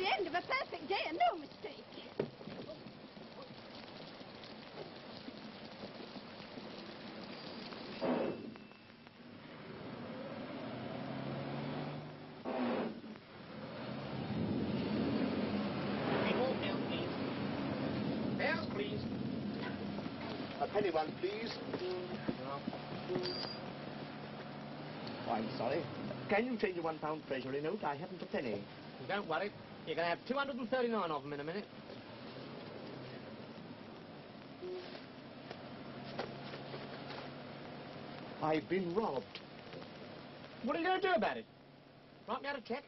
the end of a perfect day and no mistake. A penny one, please. Oh, I'm sorry. Can you change a £1 treasury note? I haven't a penny. Don't worry. You're going to have 239 of them in a minute. I've been robbed. What are you going to do about it? Write me out a cheque?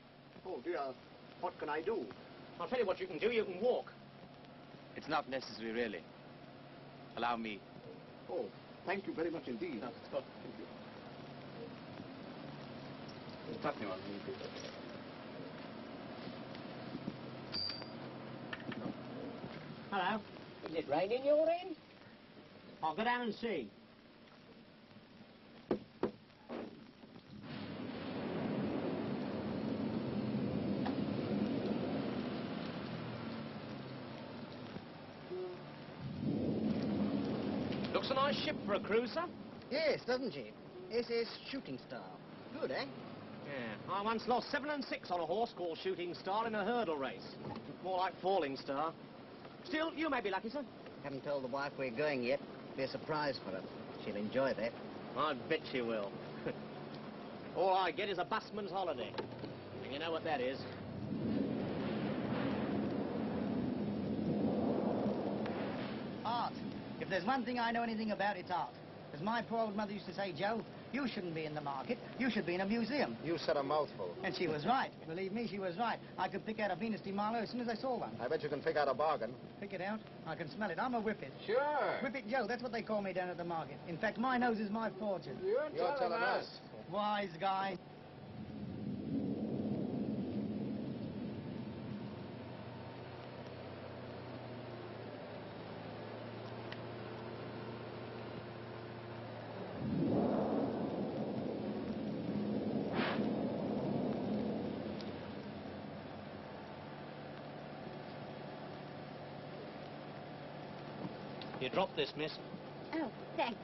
Oh, dear. What can I do? I'll tell you what you can do. You can walk. It's not necessary, really. Allow me. Oh, thank you very much indeed. Thank you. Hello. Is it raining your end? I'll go down and see. Looks a nice ship for a cruiser. Yes, doesn't she? SS Shooting Star. Good, eh? Yeah, I once lost 7 and 6 on a horse called Shooting Star in a hurdle race. More like Falling Star. Still, you may be lucky, sir. Haven't told the wife we're going yet. Be a surprise for her. She'll enjoy that. I bet she will. All I get is a busman's holiday. And you know what that is. Art. If there's one thing I know anything about, it's art. As my poor old mother used to say, Joe, you shouldn't be in the market. You should be in a museum. You said a mouthful. And she was right. Believe me, she was right. I could pick out a Venus de Milo as soon as I saw one. I bet you can pick out a bargain. Pick it out? I can smell it. I'm a whippet. Sure. Whippet Joe, that's what they call me down at the market. In fact, my nose is my fortune. You're telling us. Wise guy. You dropped this, miss. Oh, thanks.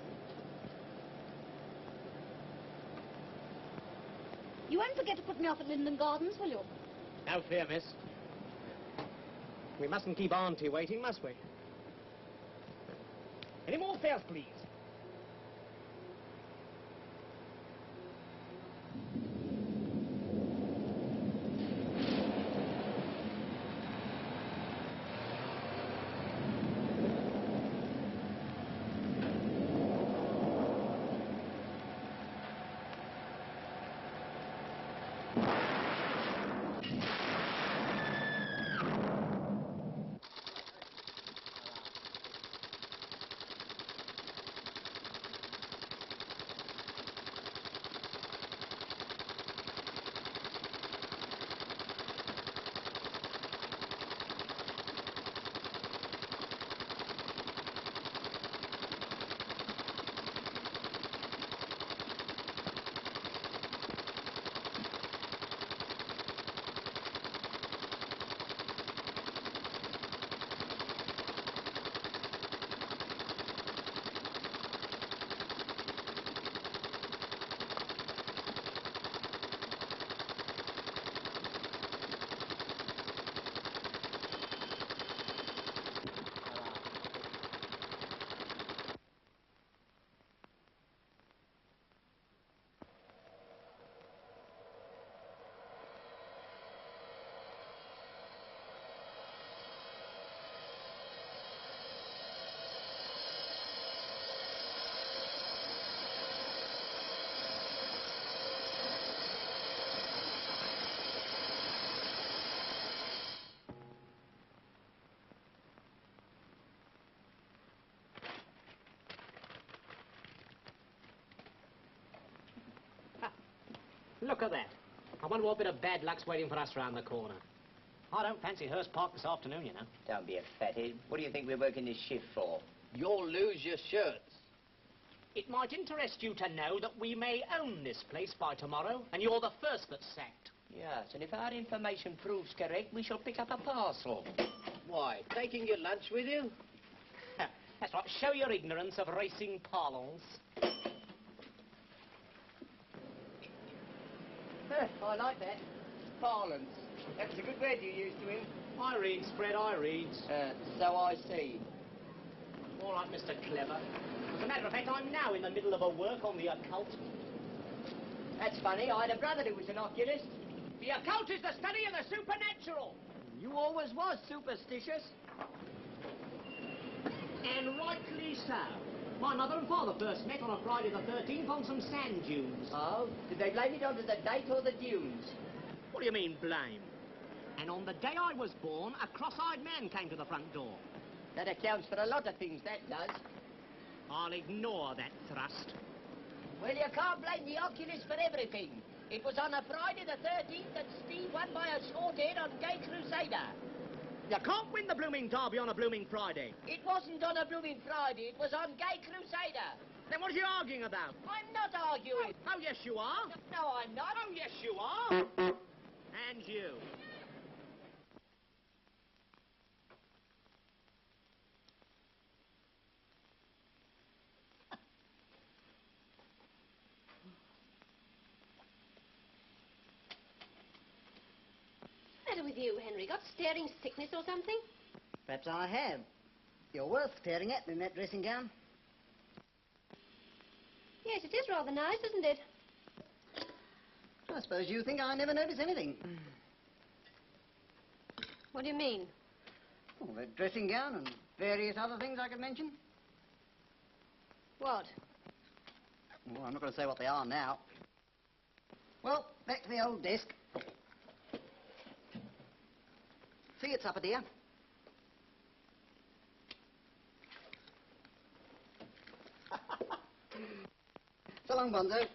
You won't forget to put me off at Linden Gardens, will you? No fear, miss. We mustn't keep Auntie waiting, must we? Any more fares, please? Look at that. I wonder what bit of bad luck's waiting for us round the corner. I don't fancy Hurst Park this afternoon, you know. Don't be a fathead. What do you think we're working this shift for? You'll lose your shirts. It might interest you to know that we may own this place by tomorrow, and you're the first that's sacked. Yes, and if our information proves correct, we shall pick up a parcel. Why, taking your lunch with you? That's right, show your ignorance of racing parlance. I like that. Parlance. That was a good word you used to him. I reads, Fred, I reads. So I see. All right, Mr. Clever. As a matter of fact, I'm now in the middle of a work on the occult. That's funny. I had a brother who was an oculist. The occult is the study of the supernatural. You always was superstitious. And rightly so. My mother and father first met on a Friday the 13th on some sand dunes. Oh? Did they blame it onto the date or the dunes? What do you mean, blame? And on the day I was born, a cross-eyed man came to the front door. That accounts for a lot of things, that does. I'll ignore that thrust. Well, you can't blame the oculist for everything. It was on a Friday the 13th that Steve won by a short head on Gay Crusader. You can't win the blooming derby on a blooming Friday. It wasn't on a blooming Friday. It was on Gay Crusader. Then what are you arguing about? I'm not arguing. Oh, yes, you are. No, I'm not. Oh, yes, you are. And you. What's the matter with you, Henry? Got staring sickness or something? Perhaps I have. You're worth staring at in that dressing gown. Yes, it is rather nice, isn't it? I suppose you think I never notice anything. What do you mean? Oh, that dressing gown and various other things I could mention. What? Well, I'm not going to say what they are now. Well, back to the old desk. See you supper, dear. So long, Bonzo.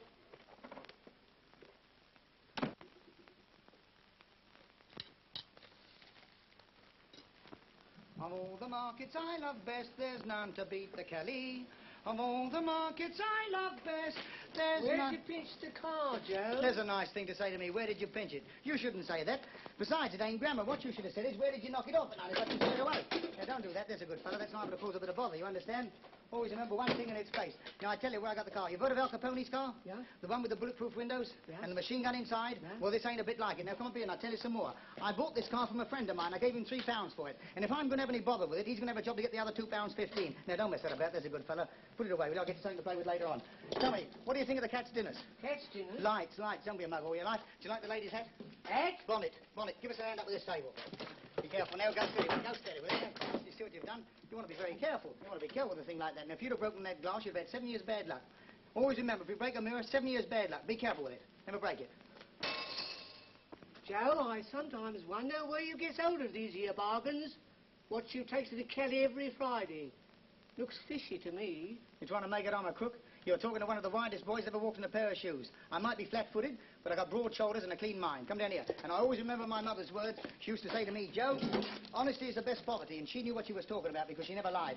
Of all the markets I love best, there's none to beat the Kelly. Of all the markets I love best, there's Where none... did you pinch the car, Joe? There's a nice thing to say to me. Where did you pinch it? You shouldn't say that. Besides, it ain't grammar. What you should have said is, where did you knock it off? And I got you straight away. Now, don't do that. There's a good fellow. That's liable to cause a bit of bother, you understand? Always remember one thing in its place. Now, I tell you where I got the car. You've heard of Al Capone's car? Yeah. The one with the bulletproof windows? Yeah. And the machine gun inside? Yeah. Well, this ain't a bit like it. Now, come up here and I'll tell you some more. I bought this car from a friend of mine. I gave him £3 for it. And if I'm going to have any bother with it, he's going to have a job to get the other £2.15. Now, don't mess that about. There's a good fellow. Put it away. We'll get you something to play with later on. Tell me, what do you think of the cat's dinners? Cat's dinner? Lights, lights. Don't be a mug, all you like. Do you like the lady's hat? Hat? Bonnet, bonnet. Give us a hand up with this table. Be careful now. Go steady. Go steady with it. You see what you've done? You want to be very careful. You want to be careful with a thing like that. And if you'd have broken that glass, you'd have had 7 years bad luck. Always remember, if you break a mirror, 7 years bad luck. Be careful with it. Never break it. Joe, I sometimes wonder where you get hold of these here bargains. What you take to the Kelly every Friday. Looks fishy to me. You're trying to make it on a crook? You're talking to one of the widest boys ever walked in a pair of shoes. I might be flat-footed, but I got broad shoulders and a clean mind. Come down here. And I always remember my mother's words. She used to say to me, Joe, honesty is the best poverty, and she knew what she was talking about because she never lied.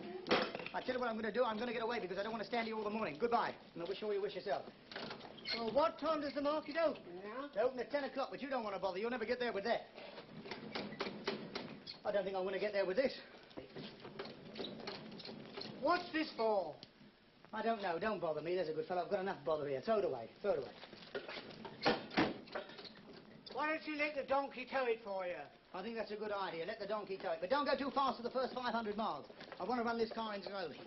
I tell you what I'm going to do. I'm going to get away because I don't want to stand here all the morning. Goodbye. And I wish all you wish yourself. Well, what time does the market open now? They open at 10 o'clock, but you don't want to bother. You'll never get there with that. I don't think I'm going to get there with this. What's this for? I don't know. Don't bother me. There's a good fellow. I've got enough bother here. Throw it away. Throw it away. Why don't you let the donkey tow it for you? I think that's a good idea. Let the donkey tow it. But don't go too fast for the first 500 miles. I want to run this car in slowly.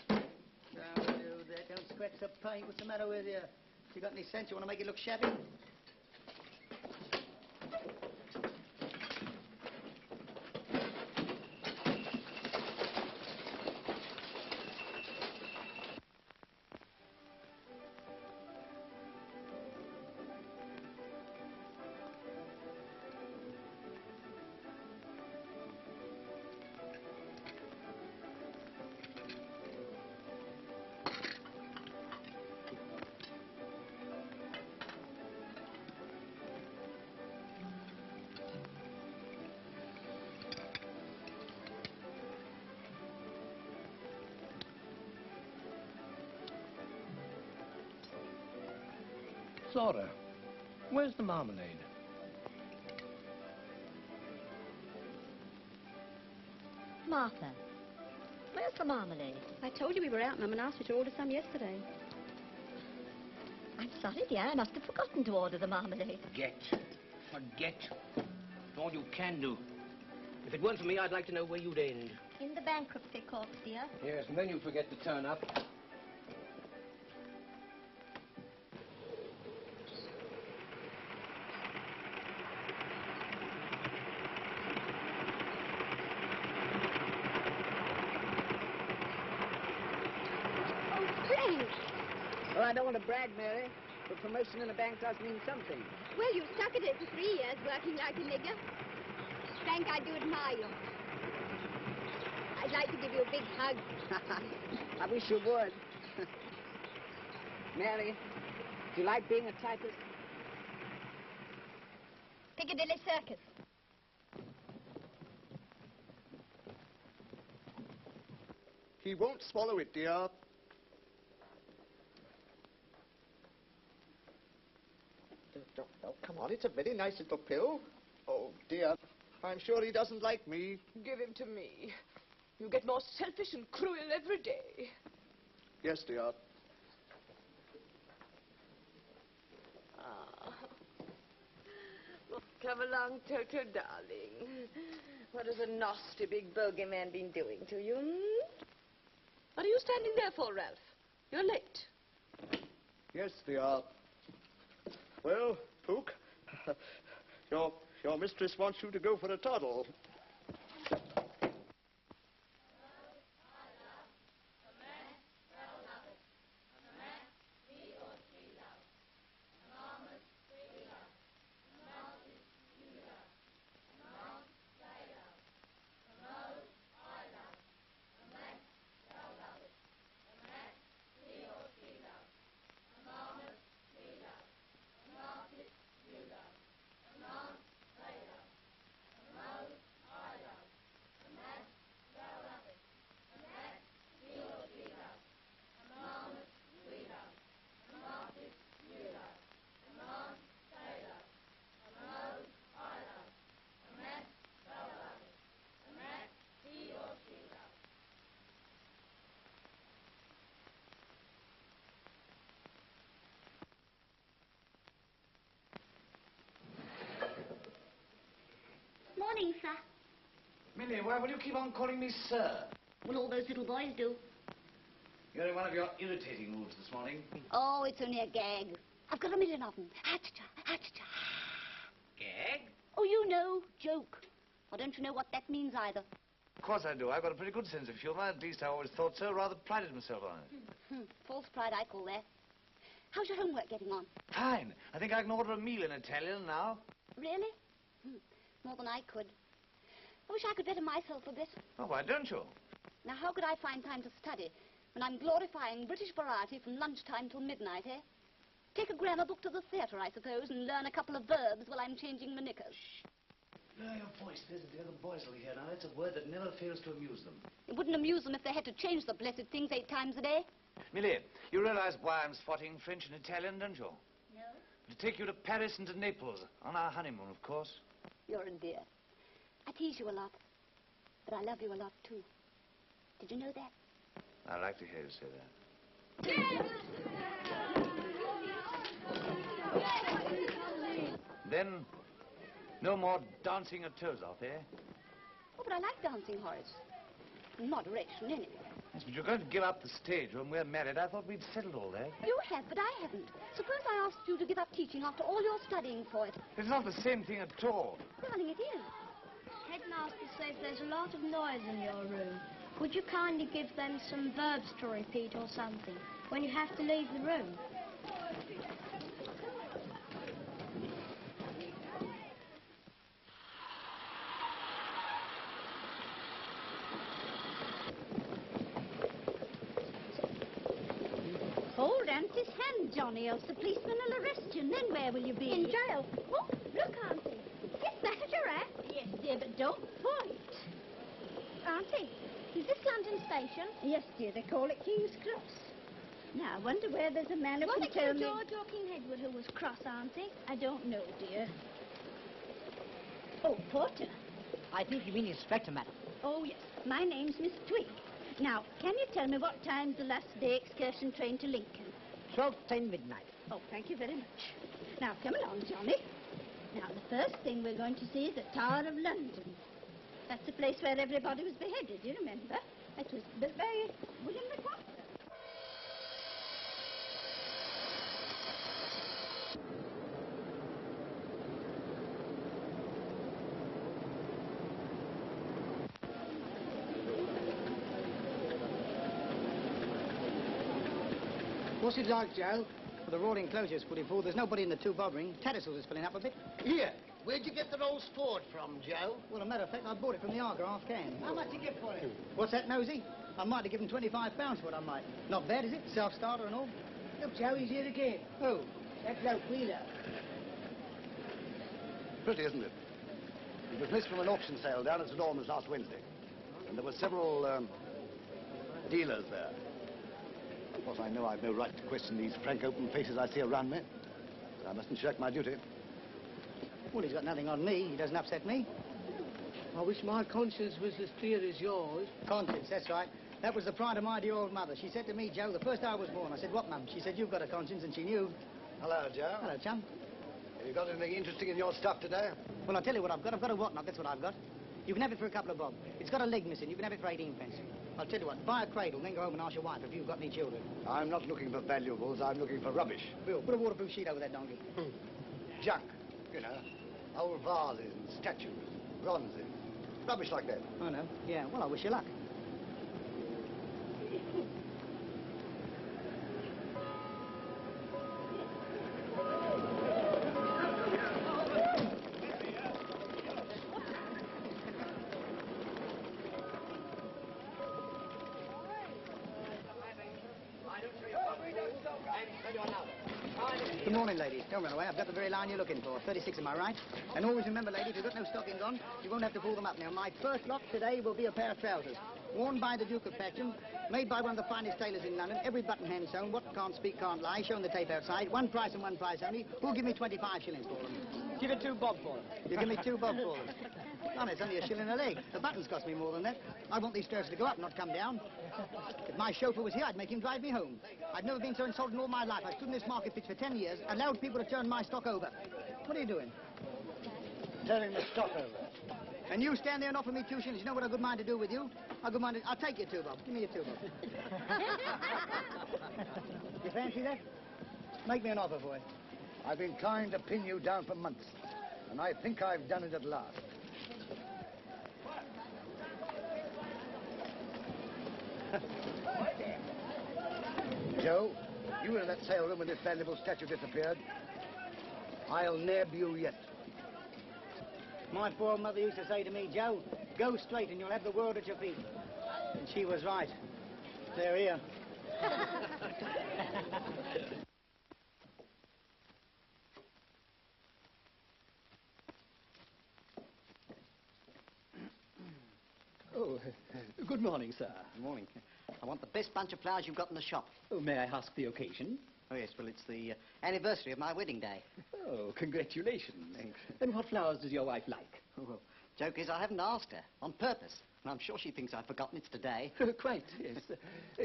Don't do that. Don't scratch the paint. What's the matter with you? You got any sense? You want to make it look shabby? Flora, where's the marmalade? Martha, where's the marmalade? I told you we were out, Mum, and asked you to order some yesterday. I'm sorry, dear. I must have forgotten to order the marmalade. Forget. It's all you can do. If it weren't for me, I'd like to know where you'd end. In the bankruptcy court, dear. Yes, and then you forget to turn up. Well, I don't want to brag, Mary, but promotion in the bank does mean something. Well, you've stuck at it for 3 years, working like a nigger. Frank, I do admire you. I'd like to give you a big hug. I wish you would. Mary, do you like being a typist? Piccadilly Circus. He won't swallow it, dear. Oh, come on, it's a very nice little pill. Oh, dear, I'm sure he doesn't like me. Give him to me. You get more selfish and cruel every day. Yes, dear. Ah. Oh, come along, Toto, darling. What has a nasty big bogeyman been doing to you? What are you standing there for, Ralph? You're late. Yes, dear. Well, Pook, your mistress wants you to go for a toddle. Morning, sir. Millie, why will you keep on calling me sir? Well, all those little boys do. You're in one of your irritating moods this morning. Oh, it's only a gag. I've got a million of them. Ha-cha-cha, ha-cha-cha. Gag? Oh, you know, joke. Or don't you know what that means either? Of course I do. I've got a pretty good sense of humour. At least I always thought so. Rather prided myself on it. False pride, I call that. How's your homework getting on? Fine. I think I can order a meal in Italian now. Really? More than I could. I wish I could better myself a bit. Oh, why don't you? Now, how could I find time to study when I'm glorifying British variety from lunchtime till midnight, eh? Take a grammar book to the theatre, I suppose, and learn a couple of verbs while I'm changing my knickers. Lower your voice. There's the other boys will hear. Now, that's a word that never fails to amuse them. It wouldn't amuse them if they had to change the blessed things 8 times a day. Millie, you realize why I'm spotting French and Italian, don't you? No. To take you to Paris and to Naples. On our honeymoon, of course. You're a dear. I tease you a lot, but I love you a lot, too. Did you know that? I like to hear you say that. Then, no more dancing your toes off, eh? Oh, but I like dancing, Horace. In moderation, anyway. Yes, but you're going to give up the stage when we're married. I thought we'd settled all that. You have, but I haven't. Suppose I asked you to give up teaching after all your studying for it. It's not the same thing at all. Darling, it is. Headmaster says there's a lot of noise in your room. Would you kindly give them some verbs to repeat or something when you have to leave the room? Hold Auntie's hand, Johnny, else the policeman will arrest you, and then where will you be? In jail. Oh, look, Auntie. Is that a giraffe? Yes, dear, but don't point. Auntie, is this London Station? Yes, dear, they call it King's Cross. Now, I wonder where there's a man who can Was it tell me... George or King Edward who was cross, Auntie? I don't know, dear. Oh, Porter. I think you mean Inspector, madam. Oh, yes. My name's Miss Twig. Now, can you tell me what time's the last day excursion train to Lincoln? 12:10 midnight. Oh, thank you very much. Now, come along, Johnny. Now, the first thing we're going to see is the Tower of London. That's the place where everybody was beheaded, you remember? It was built by William the Conqueror. What's it like, Joe? Well, the royal enclosure's fully full. There's nobody in the tube bothering. Tattersalls is filling up a bit. Here, where'd you get the old sport from, Joe? Well, as a matter of fact, I bought it from the Arga half can. How much you get for it? What's that, Nosy? I might have given £25 for it, I might. Not bad, is it? Self-starter and all. Look, Joe, he's here again. Oh. That bloke Wheeler. Pretty, isn't it? It was missed from an auction sale down at St. Albans last Wednesday. And there were several dealers there. Of course, I know I've no right to question these frank, open faces I see around me. But I mustn't shirk my duty. Well, he's got nothing on me. He doesn't upset me. I wish my conscience was as clear as yours. Conscience, that's right. That was the pride of my dear old mother. She said to me, Joe, the first day I was born, I said, what, Mum? She said, you've got a conscience, and she knew. Hello, Joe. Hello, chum. Have you got anything interesting in your stuff today? Well, I'll tell you what I've got. I've got a whatnot, that's what I've got. You can have it for a couple of bob. It's got a leg missing. You can have it for 18 pence. I'll tell you what, buy a cradle, then go home and ask your wife if you've got any children. I'm not looking for valuables. I'm looking for rubbish. Bill, put a waterproof sheet over that donkey. Junk, you know. Old vases and statues, bronzes. Rubbish like that. Oh, no. Yeah, well, I wish you luck. Good morning, ladies. Don't run away. I've got the very line you're looking for. 36, am I right? And always remember, lady, if you've got no stockings on, you won't have to pull them up. Now, my first lot today will be a pair of trousers. Worn by the Duke of Patcham, made by one of the finest tailors in London. Every button hand sewn. What can't speak, can't lie. Showing the tape outside. One price and one price only. Who'll give me 25 shillings for them? Give it 2 bob for them. You give me 2 bob for them. No, it's only a shilling a leg. The buttons cost me more than that. I want these trousers to go up, not come down. If my chauffeur was here, I'd make him drive me home. I've never been so insulted in all my life. I stood in this market pitch for 10 years, allowed people to turn my stock over. What are you doing? Turning the stock over. And you stand there and offer me 2 shillings. You know what I've got mind to do with you? I'll take your 2 bob. Give me your 2 bob. You fancy that? Make me an offer for it. I've been trying to pin you down for months, and I think I've done it at last. Joe, you were in that sale room when this valuable statue disappeared. I'll nab you yet. My poor mother used to say to me, Joe, go straight and you'll have the world at your feet. And she was right. They're here. Oh, good morning, sir. Good morning. I want the best bunch of flowers you've got in the shop. Oh, may I ask the occasion? Oh, yes, well, it's the anniversary of my wedding day. Oh, congratulations. Thanks. And what flowers does your wife like? Oh, well, joke is I haven't asked her, on purpose. And I'm sure she thinks I've forgotten it's today. Quite, yes.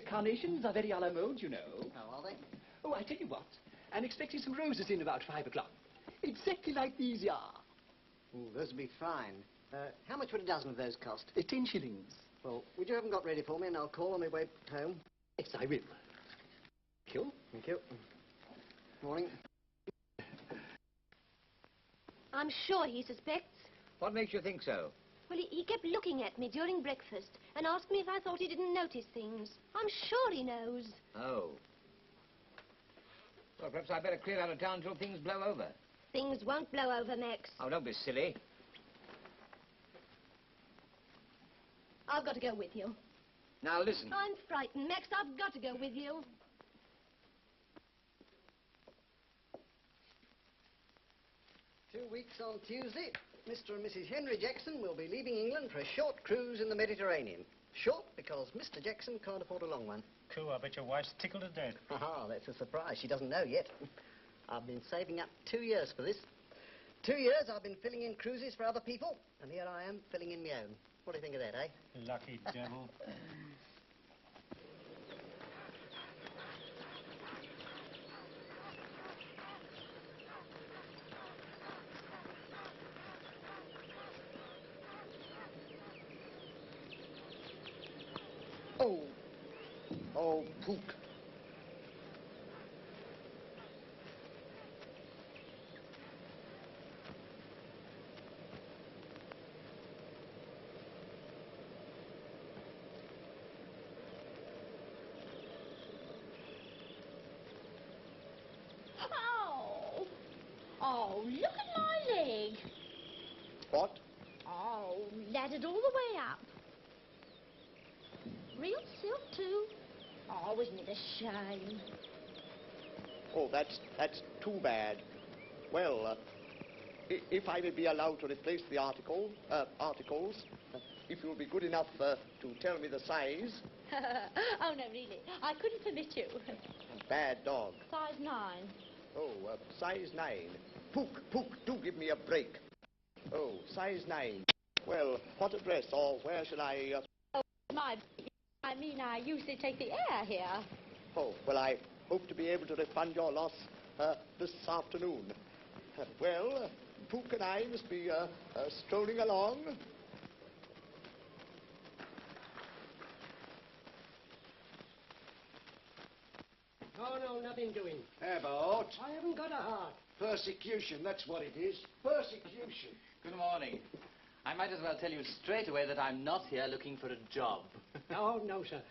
Carnations are very a la mode, you know. Oh, are they? Oh, I tell you what. I'm expecting some roses in about 5 o'clock. Exactly like these are. Oh, those would be fine. How much would a dozen of those cost? 10 shillings. Well, would you have them got ready for me and I'll call on my way home? Yes, I will. Thank you. Thank you. Morning. I'm sure he suspects. What makes you think so? Well, he kept looking at me during breakfast and asked me if I thought he didn't notice things. I'm sure he knows. Oh. Well, perhaps I'd better clear out of town until things blow over. Things won't blow over, Max. Oh, don't be silly. I've got to go with you. Now, listen. I'm frightened, Max. I've got to go with you. Two weeks on Tuesday, Mr. and Mrs. Henry Jackson will be leaving England for a short cruise in the Mediterranean. Short because Mr. Jackson can't afford a long one. Cool, I bet your wife's tickled to death. Ah, that's a surprise. She doesn't know yet. I've been saving up 2 years for this. 2 years I've been filling in cruises for other people, and here I am filling in my own. What do you think of that, eh? Lucky devil. Oh. Oh, Pook. Oh! Oh, look at my leg. What? Oh, laddered all the way up. Real silk, too. Oh, isn't it a shame? Oh, that's too bad. Well, if I may be allowed to replace the articles, if you'll be good enough to tell me the size. Oh, no, really. I couldn't permit you. Bad dog. Size 9. Oh, size 9. Pook, do give me a break. Oh, size 9. Well, what address or where shall I... Oh, I mean, I usually take the air here. Oh, well, I hope to be able to refund your loss this afternoon. Well, Pook and I must be strolling along. No, nothing doing. About I haven't got a heart. persecution, that's what it is. Persecution. Good morning. I might as well tell you straight away that I'm not here looking for a job. No, sir.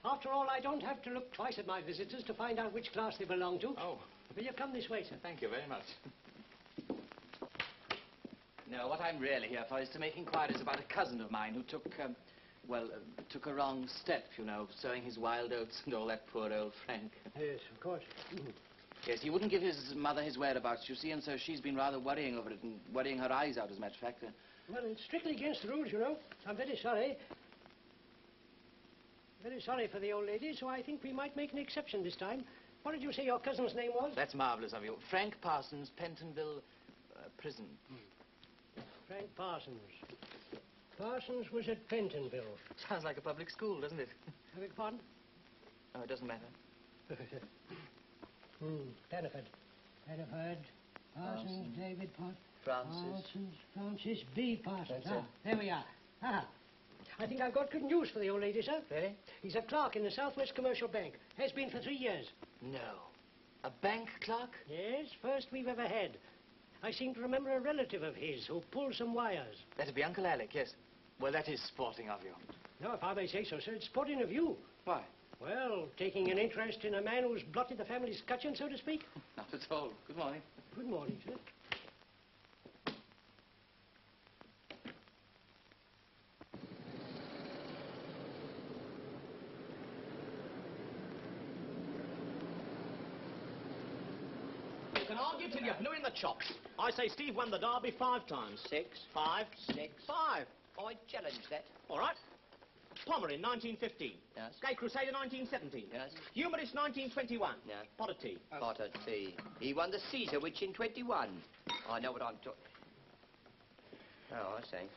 After all, I don't have to look twice at my visitors to find out which class they belong to. Oh. Will you come this way, sir? Thank you very much. No, what I'm really here for is to make inquiries about a cousin of mine who took a wrong step, you know, sowing his wild oats and all that poor old Frank. Yes, of course. Yes, he wouldn't give his mother his whereabouts, you see, and so she's been rather worrying over it and worrying her eyes out, as a matter of fact. Well, it's strictly against the rules, you know. I'm very sorry. Very sorry for the old lady, so I think we might make an exception this time. What did you say your cousin's name was? That's marvellous of you. Frank Parsons, Pentonville Prison. Frank Parsons. Parsons was at Pentonville. Sounds like a public school, doesn't it? I beg your pardon? Oh, it doesn't matter. Hannaford. Parsons, David Parsons. Francis. Francis B. Parsons. That's it. There we are. I think I've got good news for the old lady, sir. Really? He's a clerk in the Southwest Commercial Bank. Has been for 3 years. No. A bank clerk? Yes, first we've ever had. I seem to remember a relative of his who pulled some wires. That'd be Uncle Alec, yes. Well, that is sporting of you. No, if I may say so, sir, it's sporting of you. Why? Well, taking an interest in a man who's blotted the family scutcheon, so to speak. Not at all. Good morning. Good morning, sir. You can argue till you're blue in the chops. I say Steve won the derby 5 times. 6. 5. 6. 5. I challenge that. All right. Palmer in 1915. Yes. Gay Crusader 1917. Yes. Humorist 1921. Yeah. Pot of tea. Pot of tea. He won the Caesar, which in 21. I know what I'm talking... Oh, I see.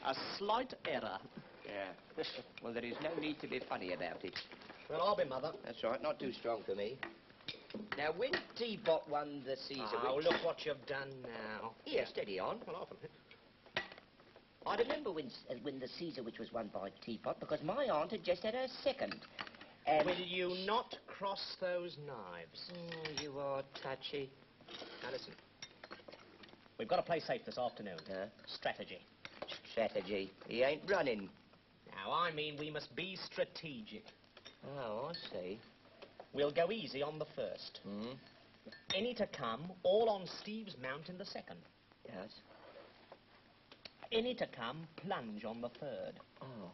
A slight error. Yeah. Well, there is no need to be funny about it. Well, I'll be mother. That's right, not too strong for me. Now, when Teapot won the Caesar... Oh, which... look what you've done now. Here, steady on. Well, often. I remember when the Caesar, which was won by Teapot, because my aunt had just had her second. And... Will you not cross those knives? Oh, you are touchy. Now, listen. We've got to play safe this afternoon. Strategy. Strategy. He ain't running. Now, I mean we must be strategic. Oh, I see. We'll go easy on the first. Any to come, all on Steve's mount in the second. Yes. Any to come, plunge on the third. Oh.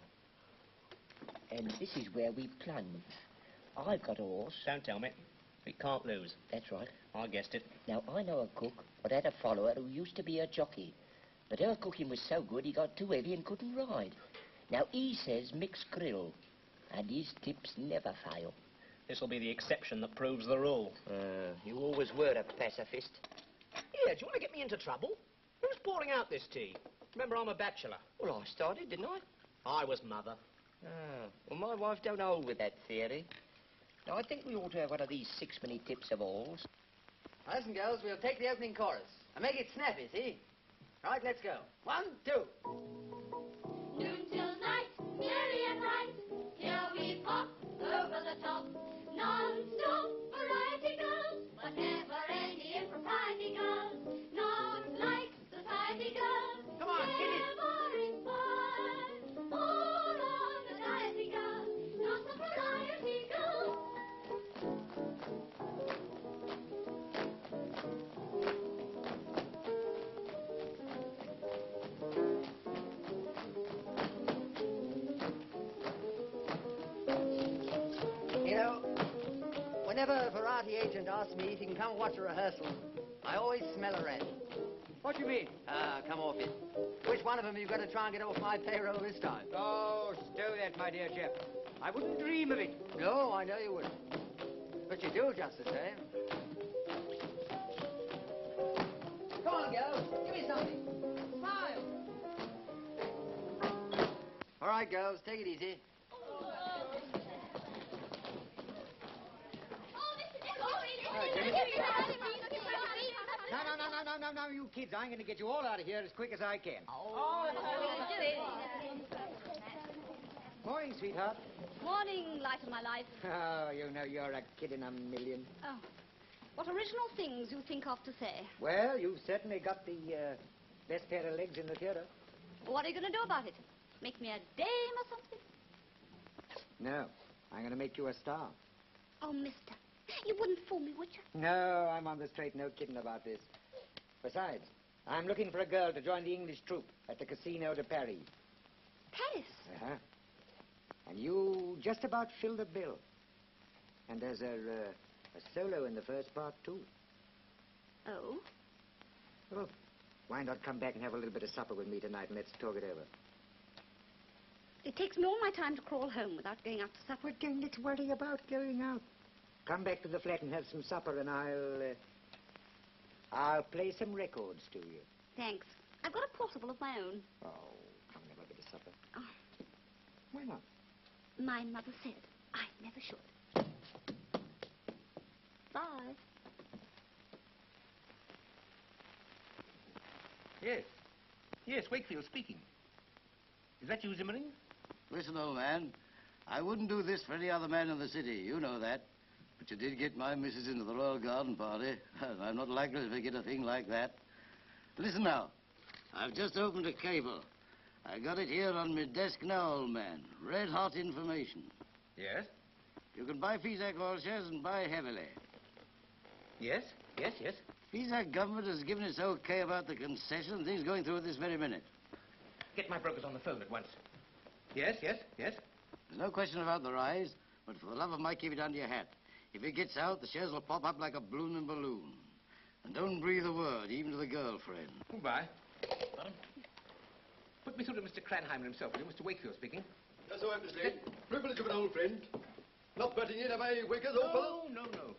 And this is where we plunge. I've got a horse. Don't tell me. We can't lose. That's right. I guessed it. Now, I know a cook that had a follower who used to be a jockey. But her cooking was so good he got too heavy and couldn't ride. Now, he says mixed krill, and his tips never fail. This'll be the exception that proves the rule. You always were a pacifist. Yeah, do you want to get me into trouble? Who's pouring out this tea? Remember, I'm a bachelor. Well, I started, didn't I? I was mother. Well, my wife don't hold with that theory. Now, I think we ought to have one of these sixpenny tips of alls. Listen, girls, we'll take the opening chorus. And make it snappy, see? Right, let's go. 1, 2. Noon till night, merry and bright, here we pop over the top. Non-stop variety girls, but never any impropriety girls. Not like society girls. Come on, hit it. Never inspired. All on the diety girls, not the variety girls. You know, whenever a variety agent asks me if he can come watch a rehearsal, I always smell a rat. What do you mean? Come off it. Which one of them you got to try and get off my payroll this time? Oh, stow that, my dear chap. I wouldn't dream of it. No, I know you wouldn't. But you do just the same. Come on, girls. Give me something. Smile. All right, girls. Take it easy. No, you kids. I'm going to get you all out of here as quick as I can. Morning, sweetheart. Morning, light of my life. Oh, you know you're a kid in a million. Oh, what original things you think of to say. Well, you've certainly got the best pair of legs in the theater. What are you going to do about it? Make me a dame or something? No, I'm going to make you a star. Oh, mister, you wouldn't fool me, would you? No, I'm on the straight, no kidding about this. Besides, I'm looking for a girl to join the English troupe at the Casino de Paris. Paris? Uh-huh. And you just about fill the bill. And there's a solo in the first part, too. Oh? Well, why not come back and have a little bit of supper with me tonight and let's talk it over? It takes me all my time to crawl home without going out to supper. Well, then let's worry about going out. Come back to the flat and have some supper and I'll play some records to you. Thanks. I've got a portable of my own. Oh, come and have a bit of supper. Oh. Why not? My mother said I never should. Bye. Yes. Yes, Wakefield speaking. Is that you, Zimmering? Listen, old man, I wouldn't do this for any other man in the city. You know that. But you did get my missus into the Royal Garden Party. I'm not likely to forget a thing like that. Listen now. I've just opened a cable. I got it here on my desk now, old man. Red-hot information. Yes? You can buy Fisac oil shares and buy heavily. Yes? Yes, yes. Fisac government has given its okay about the concession. Things going through at this very minute. Get my brokers on the phone at once. Yes, yes, yes. There's no question about the rise, but for the love of Mike, keep it under your hat. If it gets out, the shares will pop up like a blooming balloon. And don't breathe a word, even to the girlfriend. Goodbye. Madam? Put me through to Mr. Cranheimer himself, will you? Mr. Wakefield speaking. That's all right, Miss Lane. Privilege of an old friend. Not butting in, am I, Wakers, old fellow? No, no.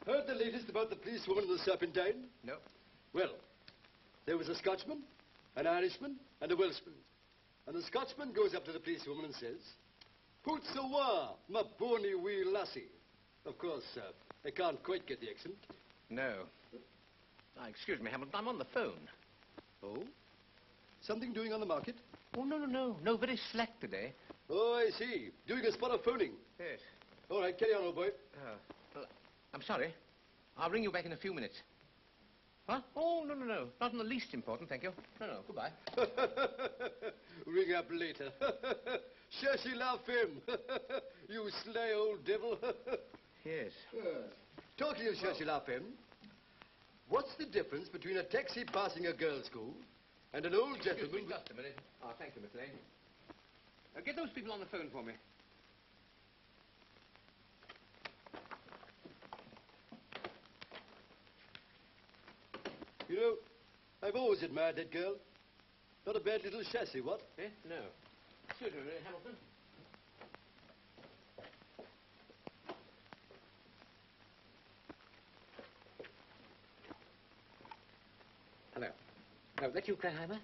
Heard the latest about the policewoman and the Serpentine? No. Well, there was a Scotchman, an Irishman, and a Welshman. And the Scotchman goes up to the policewoman and says, "Hoots awa, ma bonny wee lassie." Of course, they can't quite get the accent. No. Excuse me, Hamilton, I'm on the phone. Oh? Something doing on the market? Oh, no, no, no. No, very slack today. Oh, I see. Doing a spot of phoning. Yes. All right, carry on, old boy. Well, I'm sorry. I'll ring you back in a few minutes. Huh? Oh, no, no, no. Not in the least important, thank you. No, no, goodbye. Ring up later. Cherchez la femme. You sly old devil. Yes. Talking of cherchez la femme, what's the difference between a taxi passing a girls' school and an old gentleman... Excuse me, just a minute. Oh, thank you, Miss Lane. Get those people on the phone for me. You know, I've always admired that girl. Not a bad little chassis, what? Eh? No. Excuse me, Hamilton. Hello. No, that you, Kraheimer?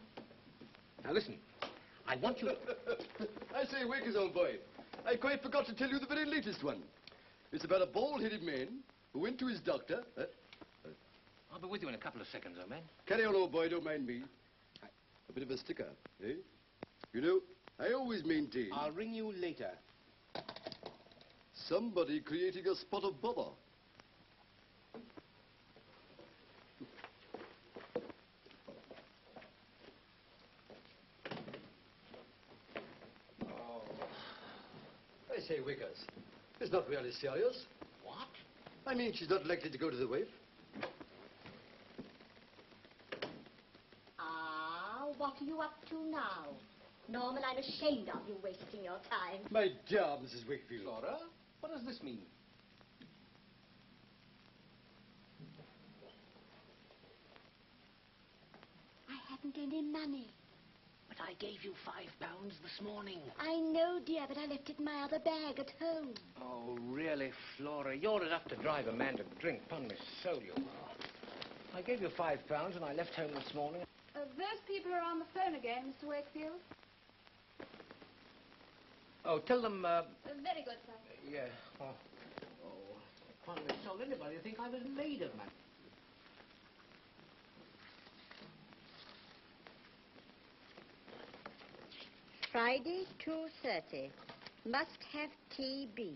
Now listen. I want you... I say, Wakers, old boy. I quite forgot to tell you the very latest one. It's about a bald-headed man who went to his doctor. I'll be with you in a couple of seconds, old man. Carry on, old boy, don't mind me. A bit of a sticker, eh? You know, I always maintain... I'll ring you later. Somebody creating a spot of bother. I say, Wickers, it's not really serious. What? I mean, she's not likely to go to the waif. Ah, what are you up to now? Norman, I'm ashamed of you wasting your time. My dear Mrs. Wakefield. Flora, what does this mean? I haven't any money. But I gave you £5 this morning. I know, dear, but I left it in my other bag at home. Oh, really, Flora? You're enough to drive a man to drink. Upon my soul, you are. I gave you £5 and I left home this morning. Those people are on the phone again, Mr. Wakefield. Oh, tell them, Very good, sir. yeah. Oh, upon my soul, anybody would think I was made of money. Friday, 2:30. Must have TB.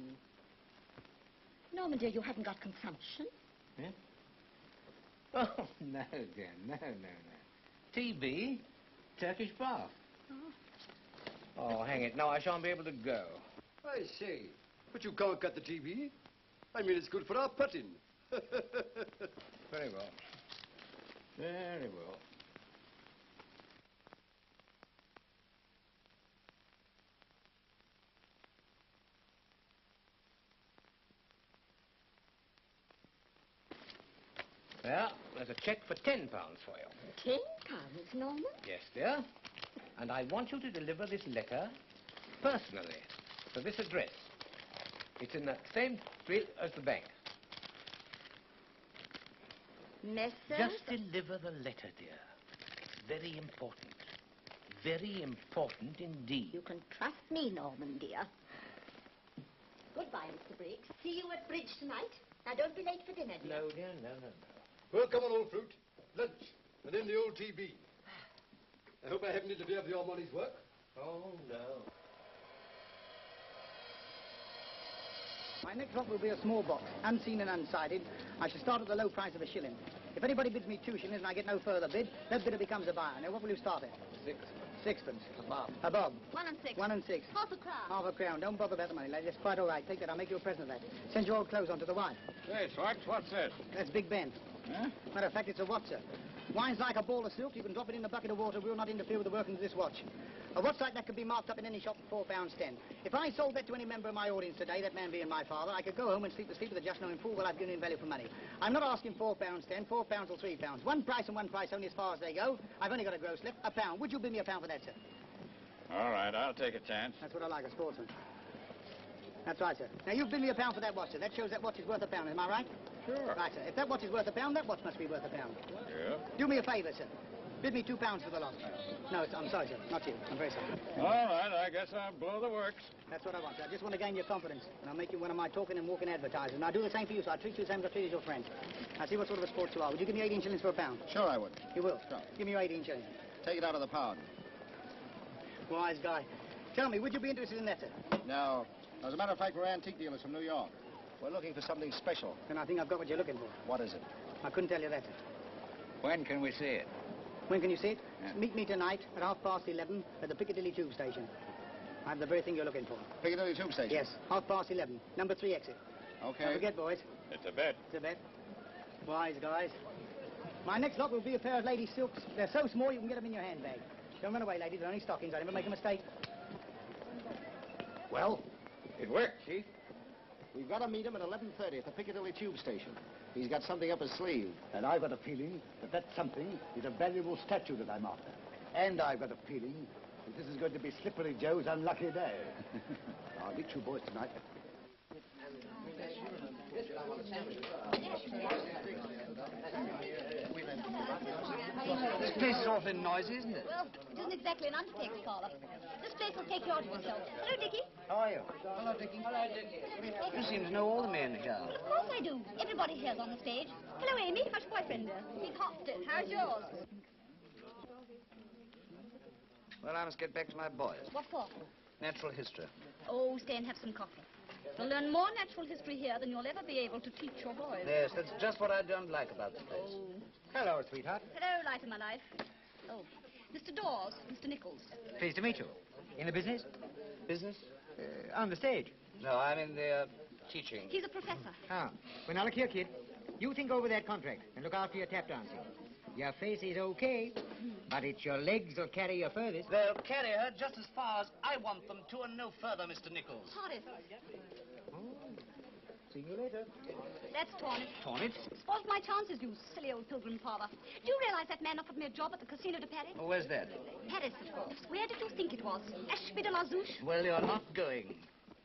Norman, dear, you haven't got consumption. Yeah? Oh, no, dear, no. TB, Turkish bath. Oh, hang it. No, I shan't be able to go. I say, but you can't cut the TV. I mean, it's good for our putting. Very well. Very well. Well, there's a cheque for £10 for you. £10, Norman? Yes, dear. And I want you to deliver this letter personally to this address. It's in the same street as the bank. Message? Just deliver the letter, dear. Very important. Very important indeed. You can trust me, Norman, dear. Goodbye, Mr. Briggs. See you at bridge tonight. Now, don't be late for dinner, dear. No, dear, no. Well, come on, old fruit. Lunch. And then the old TB. I hope I haven't interfered with your money's work. Oh, no. My next lot will be a small box, unseen and unsided. I shall start at the low price of £1. If anybody bids me 2 shillings and I get no further bid, that bidder becomes a buyer. Now, what will you start at? Sixpence. Above. 1 and 6. 1 and 6. Half a crown. Half a crown. Don't bother about the money, lady. That's quite all right. Take that. I'll make you a present of that. Send your old clothes on to the wife. Hey, Swax, what's this? That's Big Ben. Huh? Matter of fact, it's a watch, sir. Wine's like a ball of silk. You can drop it in a bucket of water. We'll not interfere with the workings of this watch. A watch like that could be marked up in any shop for £4.10. If I sold that to any member of my audience today, that man being my father, I could go home and sleep the sleep of the just, knowing full well I've given him value for money. I'm not asking £4.10, £4 or £3. One price and one price only as far as they go. I've only got a gross left, £1. Would you bid me £1 for that, sir? All right, I'll take a chance. That's what I like, a sportsman. That's right, sir. Now, you've bid me £1 for that watch, sir. That shows that watch is worth £1. Am I right? Sure. Right, sir. If that watch is worth £1, that watch must be worth £1. Yeah. Do me a favour, sir. Bid me £2 for the lot. No, I'm sorry, sir. Not you. I'm very sorry. All right, I guess I'll blow the works. That's what I want, sir. I just want to gain your confidence. And I'll make you one of my talking and walking advertisers. And I'll do the same for you, sir. I'll treat you the same as I treat your friends. I'll see what sort of a sport you are. Would you give me 18 shillings for £1? Sure I would. You will? Sure. Give me your 18 shillings. Take it out of the pound. Wise guy. Tell me, would you be interested in that, sir? No. As a matter of fact, we're antique dealers from New York. We're looking for something special. Then I think I've got what you're looking for. What is it? I couldn't tell you that, sir. When can we see it? When can you see it? Yeah. Meet me tonight at 11:30 at the Piccadilly Tube Station. I have the very thing you're looking for. Piccadilly Tube Station? Yes, 11:30. Number 3 exit. Okay. Don't forget, boys. It's a bet. It's a bet. Wise guys. My next lot will be a pair of ladies' silks. They're so small you can get them in your handbag. Don't run away, ladies. They're only stockings. I never make a mistake. Well? It worked, Chief. We've got to meet him at 11:30 at the Piccadilly Tube Station. He's got something up his sleeve. And I've got a feeling that something is a valuable statue that I'm after. And I've got a feeling This is going to be Slippery Joe's unlucky day. I'll meet you boys tonight. This place is awfully noisy, isn't it? Well, it isn't exactly an undertaker's parlour. This place will take you out of yourself. Hello, Dickie. How are you? Hello, Dickie. Hello, Dickie. You seem to know all the men here. Well, of course I do. Everybody here's on the stage. Hello, Amy. How's your boyfriend? He's hosted. How's yours? Well, I must get back to my boys. What for? Natural history. Oh, stay and have some coffee. You'll learn more natural history here than you'll ever be able to teach your boys. Yes, that's just what I don't like about the place. Oh. Hello, sweetheart. Hello, light of my life. Oh, Mr. Dawes, Mr. Nichols. Pleased to meet you. In the business? Business? On the stage. No, I'm in the teaching. He's a professor. Ah. Well, now look here, kid. You think over that contract and look after your tap dancing. Your face is okay, but it's your legs that'll carry you furthest. They'll carry her just as far as I want them to and no further, Mr. Nichols. Horace. See you later. That's torn it. Torn it? Spoiled my chances, you silly old pilgrim father. Do you realize that man offered me a job at the Casino de Paris? Oh, where's that? Paris, of course. Where did you think it was? Ashby de la Zouche? Well, you're not going.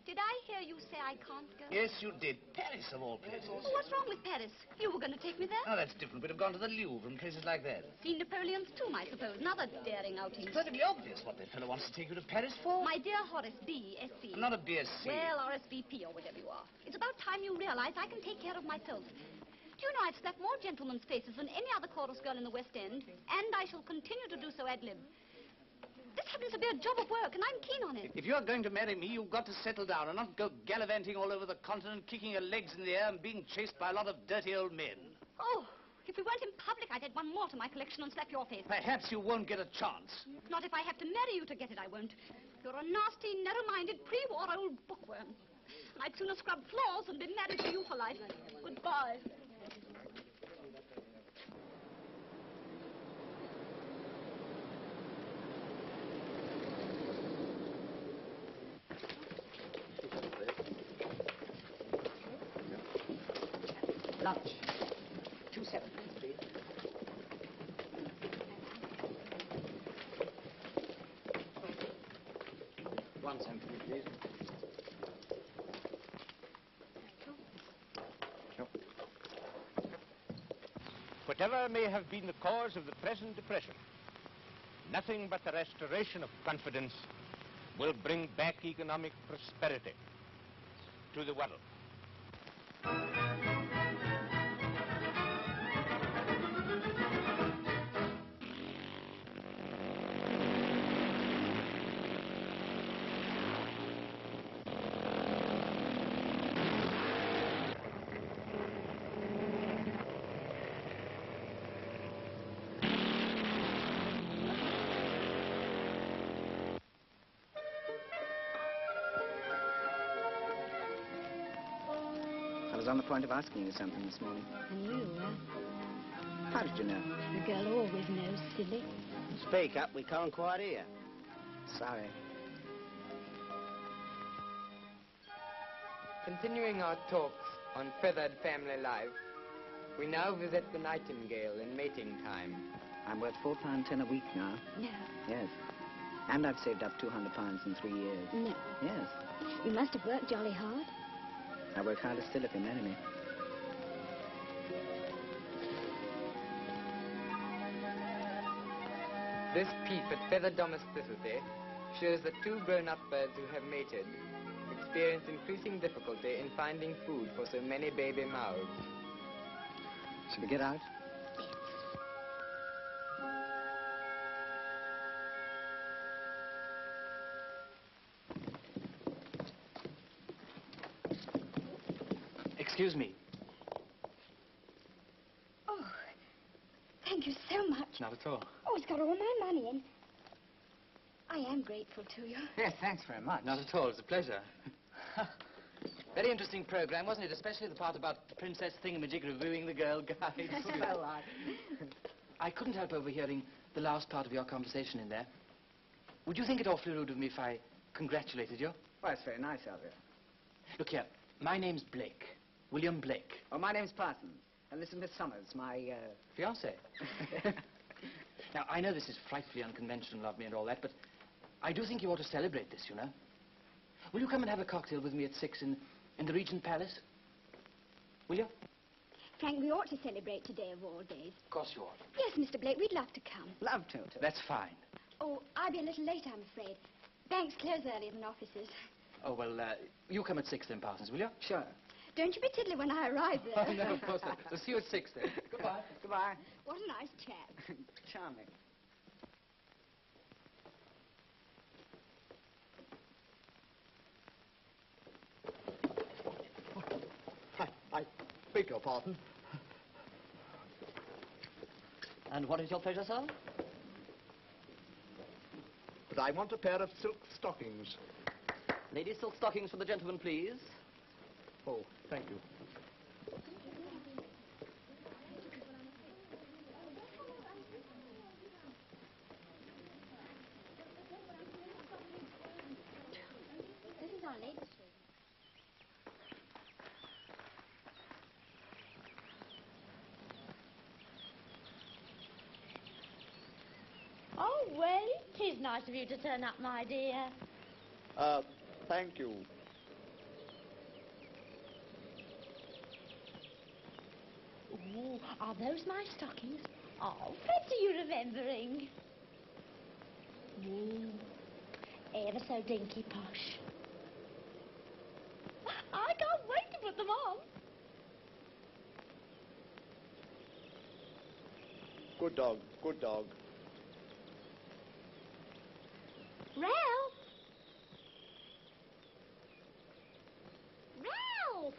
Did I hear you say I can't go? Yes, you did. Paris, of all places. Oh, what's wrong with Paris? You were going to take me there? Oh, that's different. We'd have gone to the Louvre and places like that. Seen Napoleon's tomb, I suppose. Another daring outing. It's perfectly obvious what that fellow wants to take you to Paris for. My dear Horace, B.Sc. I'm not a BSc. Well, RSVP or whatever you are. It's about time you realize I can take care of myself. Do you know I've slapped more gentlemen's faces than any other chorus girl in the West End, and I shall continue to do so ad lib. This happens to be a job of work, and I'm keen on it. If you're going to marry me, you've got to settle down and not go gallivanting all over the continent, kicking your legs in the air and being chased by a lot of dirty old men. Oh, if we weren't in public, I'd add one more to my collection and slap your face. Perhaps you won't get a chance. Not if I have to marry you to get it, I won't. You're a nasty, narrow-minded, pre-war old bookworm. I'd sooner scrub floors than be married to you for life. Goodbye. Lunch. 2/7, please. One cent, please. Whatever may have been the cause of the present depression, nothing but the restoration of confidence will bring back economic prosperity to the world. I was on the point of asking you something this morning. I knew you were. How did you know? The girl always knows, silly. Speak up, we can't quite hear. Sorry. Continuing our talks on feathered family life, we now visit the nightingale in mating time. I'm worth £4.10 a week now. No. Yes. And I've saved up £200 in 3 years. No. Yes. You must have worked jolly hard. I work harder still if you marry me. This peep at feathered domesticity shows that two grown-up birds who have mated experience increasing difficulty in finding food for so many baby mouths. Shall we get out? Excuse me. Oh, thank you so much. Not at all. Oh, it's got all my money in. I am grateful to you. Yes, thanks very much. Not at all. It's a pleasure. Very interesting program, wasn't it? Especially the part about Princess Thingamajig reviewing the Girl Guide. So odd. I couldn't help overhearing the last part of your conversation in there. Would you think it awfully rude of me if I congratulated you? Well, it's very nice of you. Look here, my name's Blake. William Blake. Oh, my name's Parsons. And this is Miss Summers, my, Fiancée. Now, I know this is frightfully unconventional of me and all that, but I do think you ought to celebrate this, you know. Will you come and have a cocktail with me at 6 in the Regent Palace? Will you? Frank, we ought to celebrate today of all days. Of course you ought. Yes, Mr. Blake, we'd love to come. Love to. That's fine. Oh, I'll be a little late, I'm afraid. Banks close earlier than offices. Oh, well, you come at 6 then, Parsons, will you? Sure. Don't you be tiddly when I arrive there. Oh, no, of course not. So see you at 6 then. Goodbye. Goodbye. What a nice chap. Charming. I beg your pardon. And what is your pleasure, sir? But I want a pair of silk stockings. Ladies' silk stockings for the gentleman, please. Oh, thank you. This is our latest show. Oh, well, it is nice of you to turn up, my dear. Thank you. Ooh, are those my stockings? Oh, fancy you remembering. Ooh, ever so dinky posh. I can't wait to put them on. Good dog, good dog. Ralph! Ralph!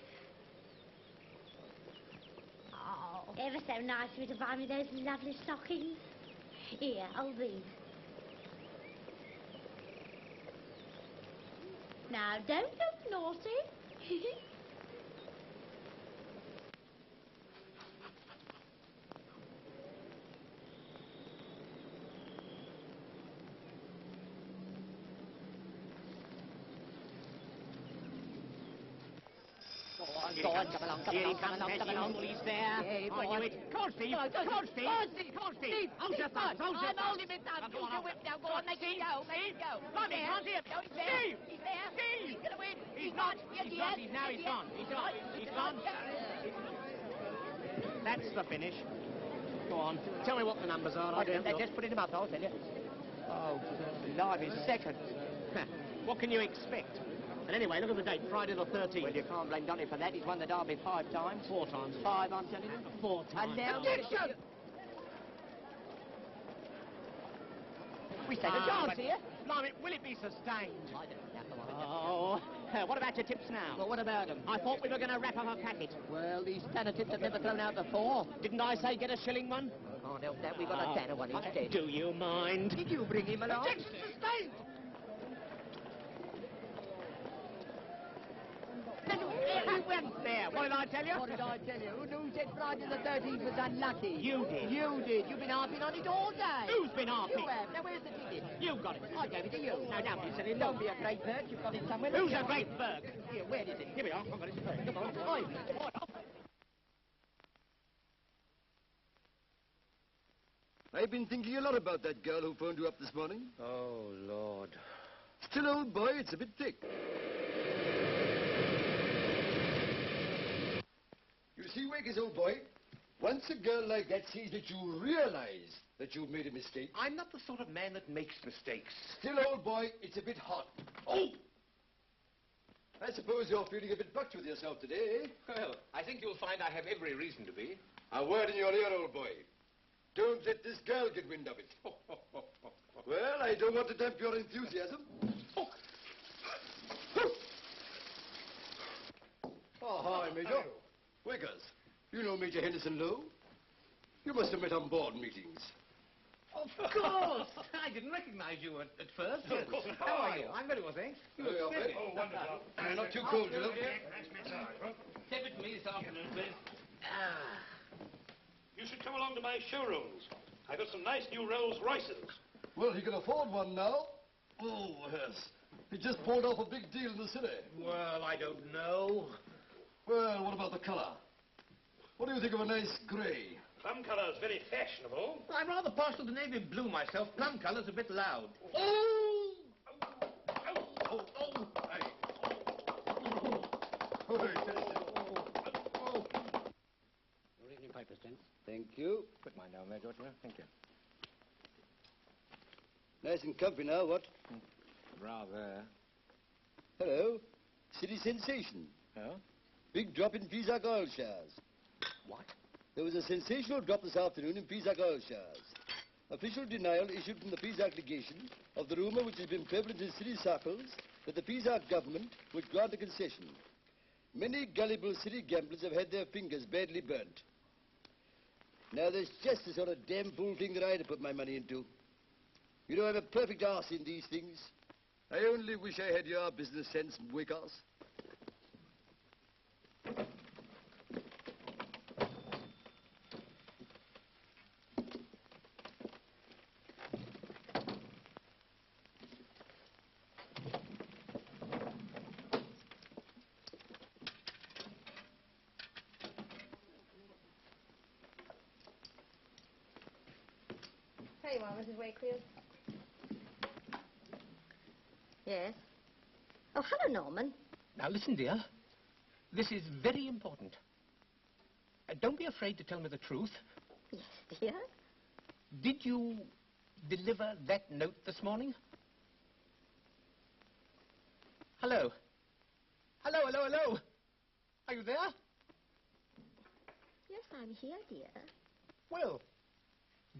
Oh, ever so nice of you to buy me those lovely stockings. Here, hold these. Now, don't look naughty. Go on, come along, come Here he along, come comes, along, as come along. usual, he's there. Yeah, I knew it. Come on, Steve. Come on, Come on, Steve. Come on, Steve. Come on, Steve. Steve, Hold your thumbs, hold your I'm thumbs. holding my thumbs. Come on, Use your whip now. Go on, make it go. Make it go. Come on, There. front here. No, he's there. Steve. He's there. Steve. He's going to win. He's not. Yes, He's he not. is. He's now. Yes, He's he gone. is. He's gone. He's gone. That's the finish. Go on. Tell me what the numbers are. I don't know. Just put him up, I'll tell you. Oh, live is second. What can you expect? And anyway, look at the date, Friday the 13th. Well, you can't blame Donny for that. He's won the derby 5 times. 4 times. 5, I'm telling you. 4 times. And now... We stand a chance here. Blimey, will it be sustained? I don't know. Come on. Oh, what about your tips now? Well, what about them? I thought we were going to wrap up a packet. Well, these tanner tips have never thrown out before. Didn't I say get a shilling one? Can't help that. We've got a tanner one instead. Do you mind? Did you bring him along? Objection sustained! You went there. What did I tell you? What did I tell you? Who said Friday the 13th was unlucky? You did. You did. You've been harping on it all day. Who's been harping? You have. Now, where's the ticket? You got it. I gave it to you. No, now, you said it. Don't be a great bird. You've got it somewhere. Who's a great bird? Here, where is it? Here we are. I've got it. Come on. Oi. I've been thinking a lot about that girl who phoned you up this morning. Oh, Lord. Still, old boy, it's a bit thick. You see, Wakers, old boy, once a girl like that sees that you realize that you've made a mistake... I'm not the sort of man that makes mistakes. Still, old boy, it's a bit hot. Oh! I suppose you're feeling a bit bucked with yourself today, eh? Well, I think you'll find I have every reason to be. A word in your ear, old boy. Don't let this girl get wind of it. Well, I don't want to damp your enthusiasm. Oh, hi, Major. Wakers, you know Major Henderson Lowe? You must have met on board meetings. Of course! I didn't recognize you at first. Of course. How are you? I'm very well, thanks. You look Oh, splendid. oh, wonderful. Not too cold, you know. Take it to me this afternoon, please. You should come along to my showrooms. I got some nice new Rolls Royces. Well, he can afford one now. Oh, yes. He just pulled off a big deal in the city. Well, I don't know. Well, what about the colour? What do you think of a nice grey? Plum colour's very fashionable. I'm rather partial to navy blue myself. Plum color's a bit loud. Oh! Your evening papers, gents. Thank you. Put mine down there, George. Thank you. Nice and comfy now, what? Rather. Hello. City sensation. Oh? Big drop in Pisac oil shares. What? There was a sensational drop this afternoon in Pisac oil shares. Official denial issued from the Pisac legation of the rumor which has been prevalent in city circles that the Pisac government would grant a concession. Many gullible city gamblers have had their fingers badly burnt. Now, there's just the sort of damn fool thing that I'd have put my money into. You know, I'm a perfect arse in these things. I only wish I had your business sense, Wickers. Very well, Mrs. Wakefield. Yes? Oh, hello, Norman. Now, listen, dear. This is very important. Don't be afraid to tell me the truth. Yes, dear? Did you deliver that note this morning? Hello? Hello, hello, hello? Are you there? Yes, I'm here, dear. Well,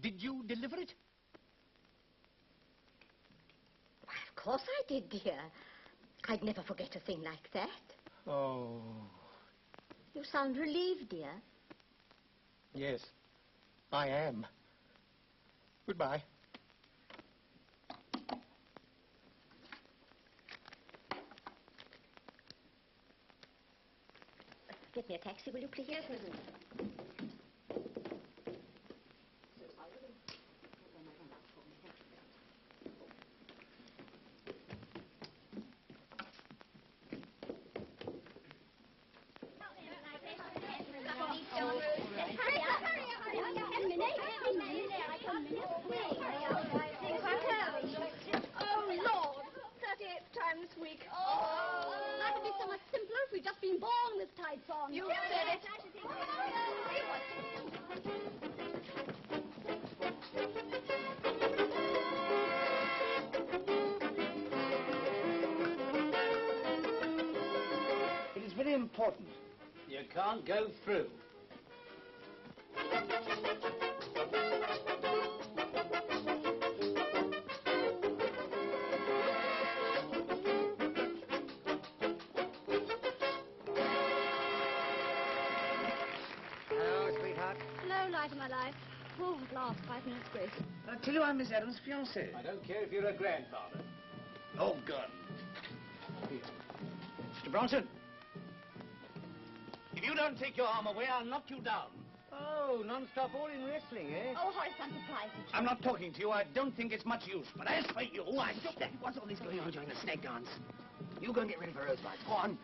did you deliver it? Why, of course I did, dear. I'd never forget a thing like that. Oh. You sound relieved, dear. Yes, I am. Goodbye. Get me a taxi, will you please? Yes, Mrs. Oh, Lord! 38 times this week. Oh! Life would be so much simpler if we'd just been born with tights on. You said it. It is very important. You can't go through. Hello, sweetheart. Hello, light of my life. Oh, at last, 5 minutes grace. I tell you, I'm Miss Adams' fiancé. I don't care if you're a grandfather. Oh, God. Mr. Bronson, if you don't take your arm away, I'll knock you down. Oh, non-stop all in wrestling, eh? Oh, Horace, I'm surprised at you. I'm not talking to you. I don't think it's much use. But as for you, What's all this going on during the snake dance? You go and get ready for Rosebud. Go on.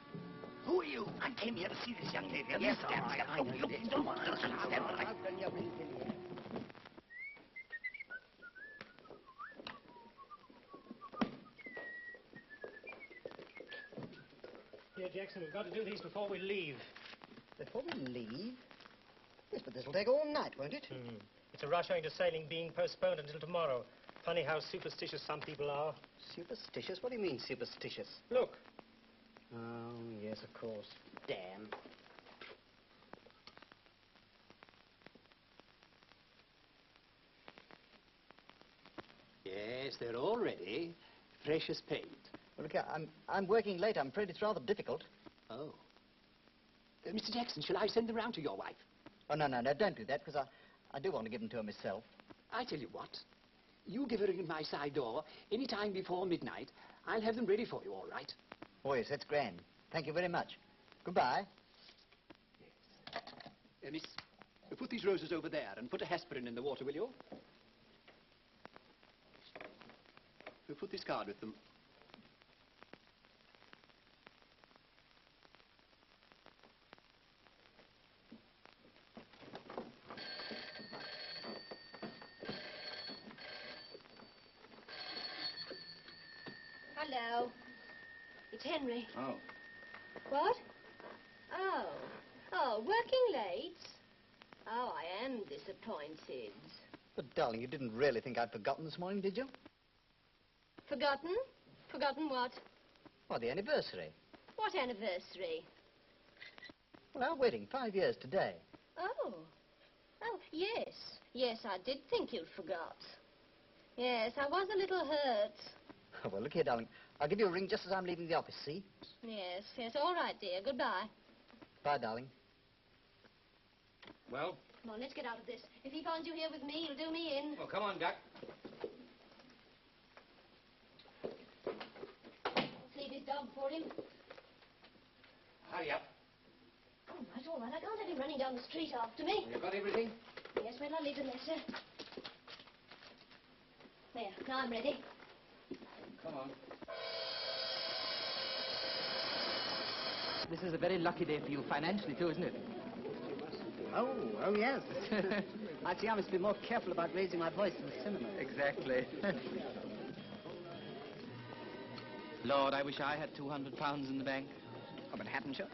Who are you? I came here to see this young lady. Yes, all right. I know you did. Don't Here, Jackson, we've got to do these before we leave. Before we leave? Yes, but this will take all night, won't it? It's a rush owing to sailing being postponed until tomorrow. Funny how superstitious some people are. Superstitious? What do you mean, superstitious? Look. Oh, yes, of course. Damn. Yes, they're all ready. Fresh as paint. Well, look here, I'm working late. I'm afraid it's rather difficult. Oh. Mr. Jackson, shall I send them round to your wife? Oh, no, don't do that, because I do want to give them to her myself. I tell you what. You give her in my side door any time before midnight. I'll have them ready for you, all right? Oh, yes, that's grand. Thank you very much. Goodbye. Miss, put these roses over there and put a aspirin in the water, will you? Put this card with them. Hello. It's Henry. Oh. What? Oh. Oh, working late? Oh, I am disappointed. But, darling, you didn't really think I'd forgotten this morning, did you? Forgotten? Forgotten what? Why, the anniversary. What anniversary? Well, our wedding, 5 years today. Oh. Oh, yes. Yes, I did think you'd forgot. Yes, I was a little hurt. Oh, well, look here, darling. I'll give you a ring just as I'm leaving the office, see? Yes, yes, all right, dear. Goodbye. Bye, darling. Well? Come on, let's get out of this. If he finds you here with me, he'll do me in. Well, come on, Duck. Let's leave his dog for him. Hurry up. All right. I can't have him running down the street after me. You got everything? Yes, where did I leave the letter? There, now I'm ready. Come on. This is a very lucky day for you financially, too, isn't it? Oh, yes. I see I must be more careful about raising my voice in the cinema. Exactly. Lord, I wish I had £200 in the bank. Oh, but haven't you?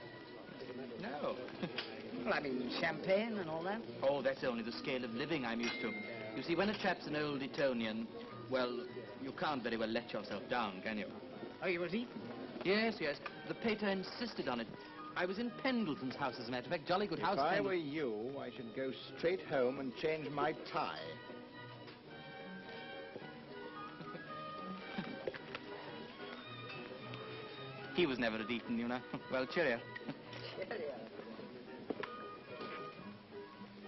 No. Well, I mean, champagne and all that. Oh, that's only the scale of living I'm used to. You see, when a chap's an old Etonian, well, you can't very well let yourself down, can you? Oh, you was eaten? Yes, yes. The pater insisted on it. I was in Pendleton's house, as a matter of fact. Jolly good house. If I were you, I should go straight home and change my tie. He was never at Eton, you know. Well, cheerio. Cheerio.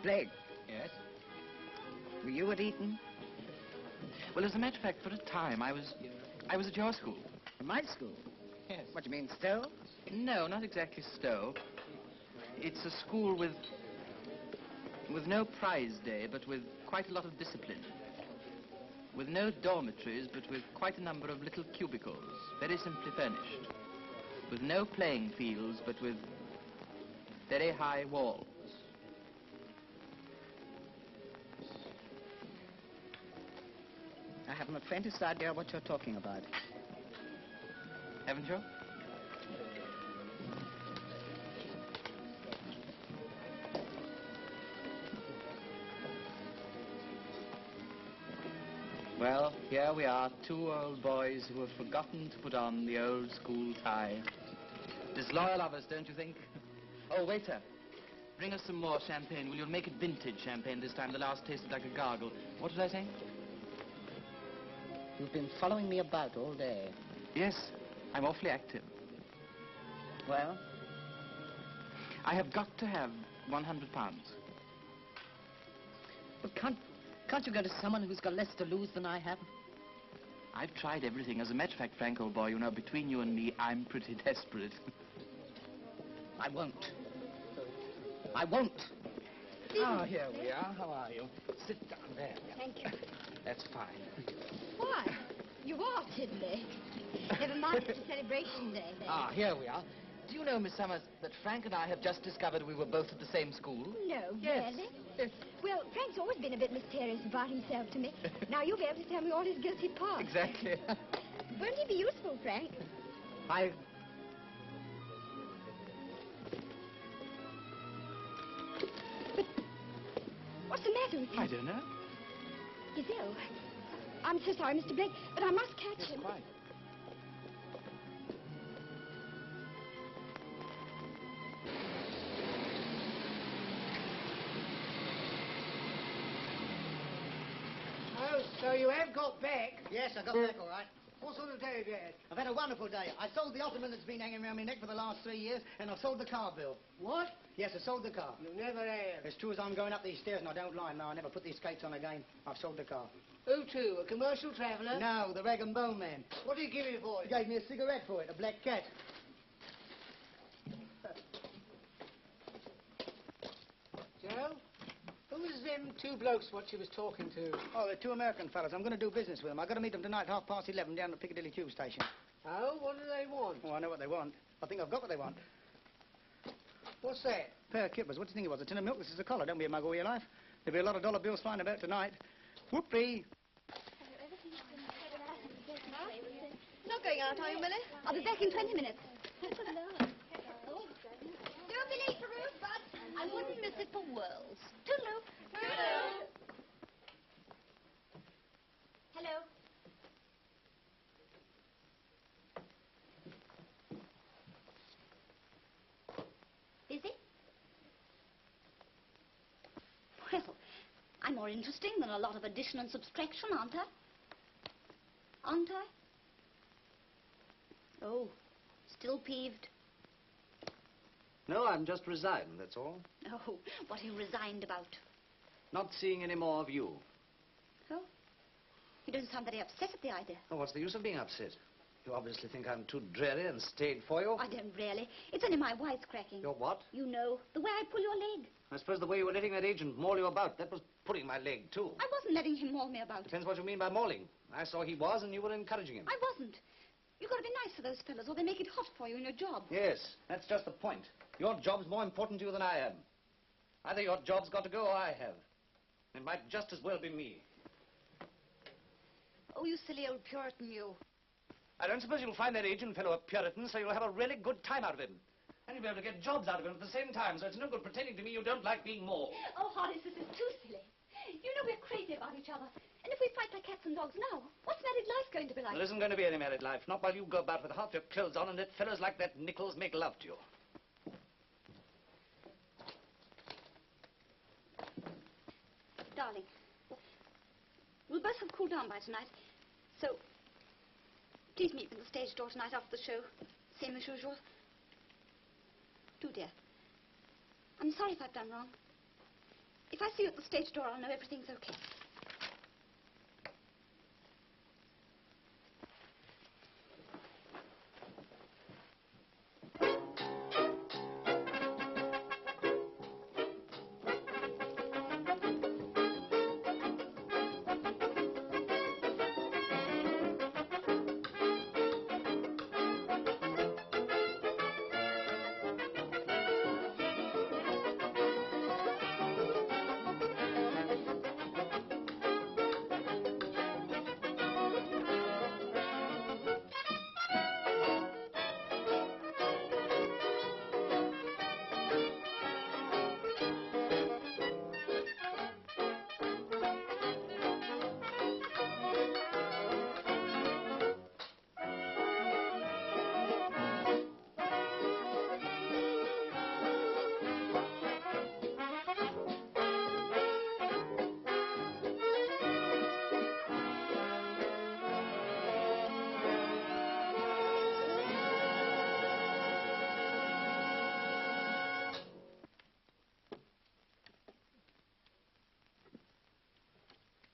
Blake. Yes? Were you at Eton? Well, as a matter of fact, for a time, I was at your school. My school? Yes. What, you mean Stowe? No, not exactly Stowe. It's a school with no prize day, but with quite a lot of discipline. With no dormitories, but with quite a number of little cubicles, very simply furnished. With no playing fields, but with very high walls. I haven't the faintest idea what you're talking about. Haven't you? Well, here we are, two old boys who have forgotten to put on the old school tie. Disloyal of us, don't you think? Oh, waiter, bring us some more champagne, will you? Make it vintage champagne this time. The last tasted like a gargle. What did I say? You've been following me about all day. Yes, I'm awfully active. Well? I have got to have £100. But can't you go to someone who's got less to lose than I have? I've tried everything. As a matter of fact, Frank, old boy, you know, between you and me, I'm pretty desperate. I won't. I won't. Ah, here we are. How are you? Sit down there. Thank you. That's fine. Why? You are, Tiddly. Never mind, it's a celebration day. Ah, here we are. Do you know, Miss Summers, that Frank and I have just discovered we were both at the same school? No, Yes. really? Well, Frank's always been a bit mysterious about himself to me. Now you'll be able to tell me all his guilty parts. Exactly. Won't he be useful, Frank? What's the matter with him? I don't know. He's ill. I'm so sorry, Mr. Blake, but I must catch him. Quite. Oh, so you have got back? Yes, I got back all right. What sort of day have you had? I've had a wonderful day. I sold the ottoman that's been hanging around my neck for the last 3 years, and I've sold the car bill. What? Yes, I sold the car. You never have. As true as I'm going up these stairs, and I don't lie. No, I never put these skates on again. I've sold the car. Who to? A commercial traveller? No, the rag and bone man. What did he give you for it? He gave me a cigarette for it, a black cat. Joe? Who was them two blokes what she was talking to? Oh, they're two American fellas. I'm going to do business with them. I've got to meet them tonight at 11:30 down at Piccadilly Tube Station. Oh, what do they want? Oh, I know what they want. I think I've got what they want. What's that? A pair of kippers. What do you think it was? A tin of milk? This is a collar. Don't be a mug all your life. There'll be a lot of dollar bills flying about tonight. Whoopee! Not going out, are you, Millie? I'll be back in 20 minutes. Don't be late for Rosebud. I wouldn't miss it for worlds. Toodaloo. Toodaloo. Hello. Busy? Well, I'm more interesting than a lot of addition and subtraction, aren't I? Aren't I? Oh, still peeved. No, I'm just resigned, that's all. Oh, what are you resigned about? Not seeing any more of you. Oh? You don't sound very upset at the idea. Oh, what's the use of being upset? You obviously think I'm too dreary and stayed for you. I don't really. It's only my wisecracking. Your what? You know, the way I pull your leg. I suppose the way you were letting that agent maul you about, that was pulling my leg, too. I wasn't letting him maul me about. Depends what you mean by mauling. I saw he was, and you were encouraging him. I wasn't. You've got to be nice to those fellas, or they make it hot for you in your job. Yes, that's just the point. Your job's more important to you than I am. Either your job's got to go or I have. It might just as well be me. Oh, you silly old Puritan, you. I don't suppose you'll find that agent fellow a Puritan, so you'll have a really good time out of him. And you'll be able to get jobs out of him at the same time, so it's no good pretending to me you don't like being mauled. Oh, Horace, this is too silly. You know we're crazy about each other. And if we fight like cats and dogs now, what's married life going to be like? There isn't going to be any married life, not while you go about with half your clothes on and let fellows like that Nichols make love to you. Darling, we'll both have cooled down by tonight. So, please meet me at the stage door tonight after the show. Same as usual. Do, dear. I'm sorry if I've done wrong. If I see you at the stage door, I'll know everything's okay.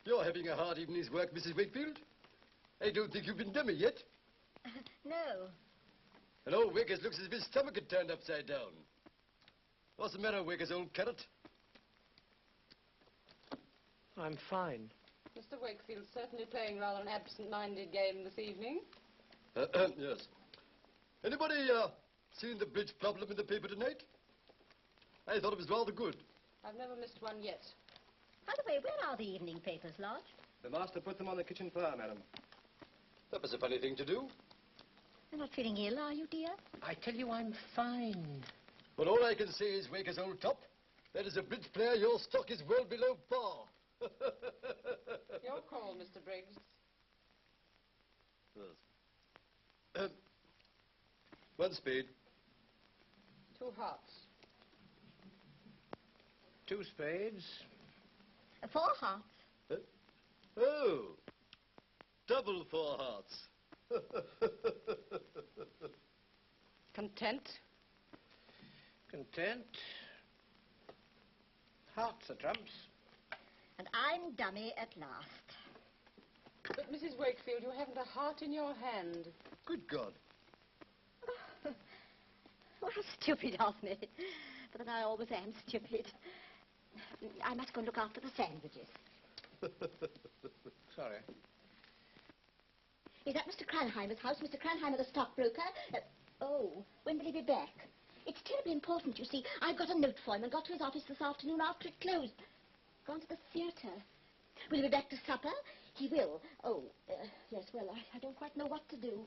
You're having a hard evening's work, Mrs. Wakefield. I don't think you've been dummy yet. No. And old Wiggers looks as if his stomach had turned upside down. What's the matter, Wiggers, old carrot? I'm fine. Mr. Wakefield's certainly playing rather an absent-minded game this evening. Yes. Anybody, seen the bridge problem in the paper tonight? I thought it was rather good. I've never missed one yet. By the way, where are the evening papers, Lodge? The master put them on the kitchen fire, madam. That was a funny thing to do. You're not feeling ill, are you, dear? I tell you, I'm fine. Well, all I can say is, Waker's old top, that as a bridge player, your stock is well below par. Your call, Mr. Briggs. Yes. One spade. 2 hearts. 2 spades. 4 hearts. Oh, double 4 hearts. Content? Content. Hearts are trumps. And I'm dummy at last. But, Mrs. Wakefield, you haven't a heart in your hand. Good God. Well, stupid of me. But then I always am stupid. I must go and look after the sandwiches. Sorry. Is that Mr. Cranheimer's house? Mr. Cranheimer, the stockbroker? Oh, when will he be back? It's terribly important, you see. I got a note for him and got to his office this afternoon after it closed. Gone to the theatre. Will he be back to supper? He will. Oh, yes, well, I don't quite know what to do.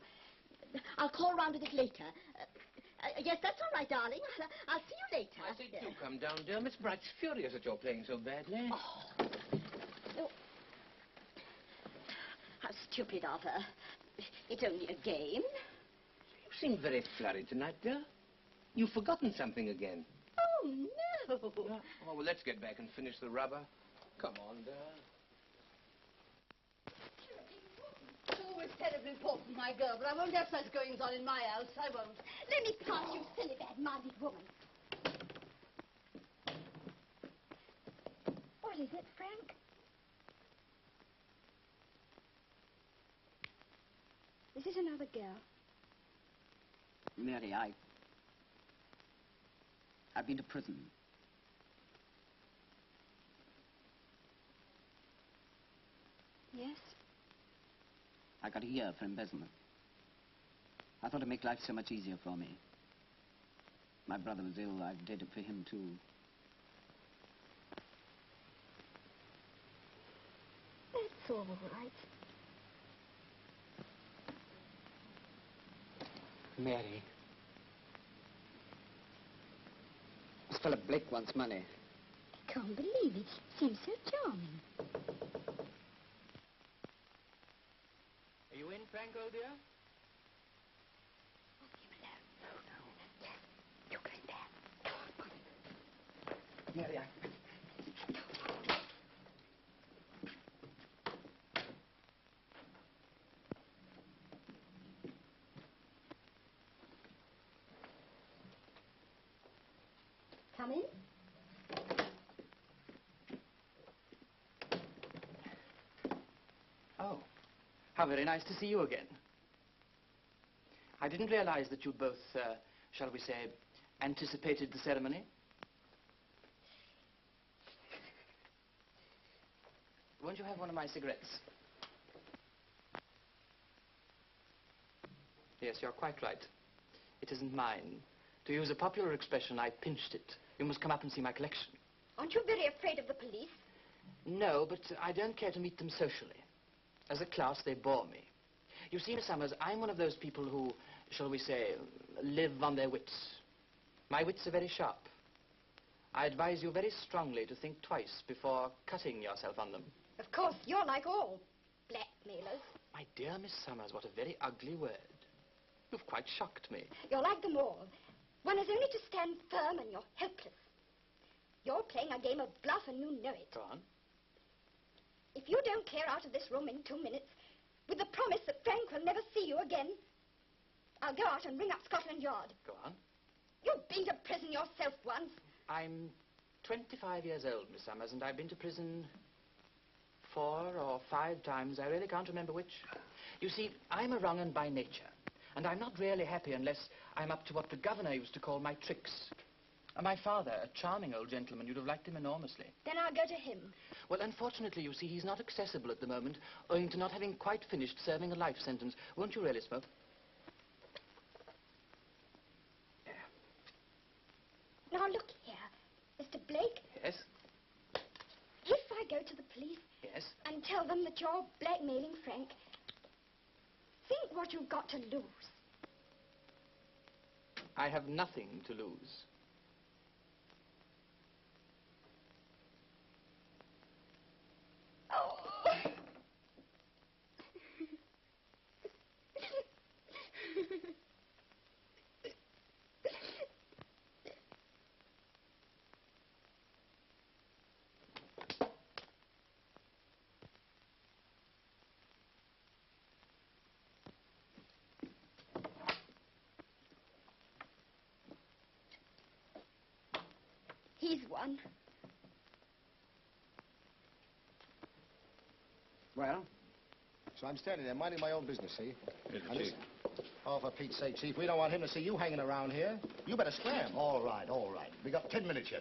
I'll call round with it later. Yes, that's all right, darling. I'll see you later. I say, do come down, dear. Miss Bright's furious that you're playing so badly. Oh. How stupid of her. It's only a game. You seem very flurried tonight, dear. You've forgotten something again. Oh, no. Oh, well, let's get back and finish the rubber. Come on, dear. It's always terribly important, my girl, but I won't have such goings-on in my house. I won't. Let me pass, you silly, bad-minded woman. What is it, Frank? Is it another girl? Mary, I've been to prison. Yes? I got a year for embezzlement. I thought it'd make life so much easier for me. My brother was ill. I did it for him, too. That's all right. Mary. This fellow Blake wants money. I can't believe it. Seems so charming. Are you in, Frank, old dear? You go in there. Come on. Mary, Come in. Oh, how very nice to see you again. I didn't realize that you both, shall we say, anticipated the ceremony. Won't you have one of my cigarettes? Yes, you're quite right. It isn't mine. To use a popular expression, I pinched it. You must come up and see my collection. Aren't you very afraid of the police? No, but I don't care to meet them socially. As a class, they bore me. You see, Miss Summers, I'm one of those people who, shall we say, live on their wits. My wits are very sharp. I advise you very strongly to think twice before cutting yourself on them. Of course, you're like all blackmailers. My dear Miss Summers, what a very ugly word. You've quite shocked me. You're like them all. One has only to stand firm and you're helpless. You're playing a game of bluff and you know it. Go on. If you don't clear out of this room in 2 minutes, with the promise that Frank will never see you again, I'll go out and ring up Scotland Yard. Go on. You've been to prison yourself once. I'm 25 years old, Miss Summers, and I've been to prison 4 or 5 times. I really can't remember which. You see, I'm a wrong 'un by nature, and I'm not really happy unless I'm up to what the governor used to call my tricks. My father, a charming old gentleman, you'd have liked him enormously. Then I'll go to him. Well, unfortunately, you see, he's not accessible at the moment, owing to not having quite finished serving a life sentence. Won't you really smoke? Now, look here, Mr. Blake. Yes? If I go to the police Yes? and tell them that you're blackmailing Frank, think what you've got to lose. I have nothing to lose. Oh. He's one. Well? So I'm standing there minding my own business, see? And Chief. Oh, for Pete's sake, Chief, we don't want him to see you hanging around here. You better scram. All right, all right. We got 10 minutes yet.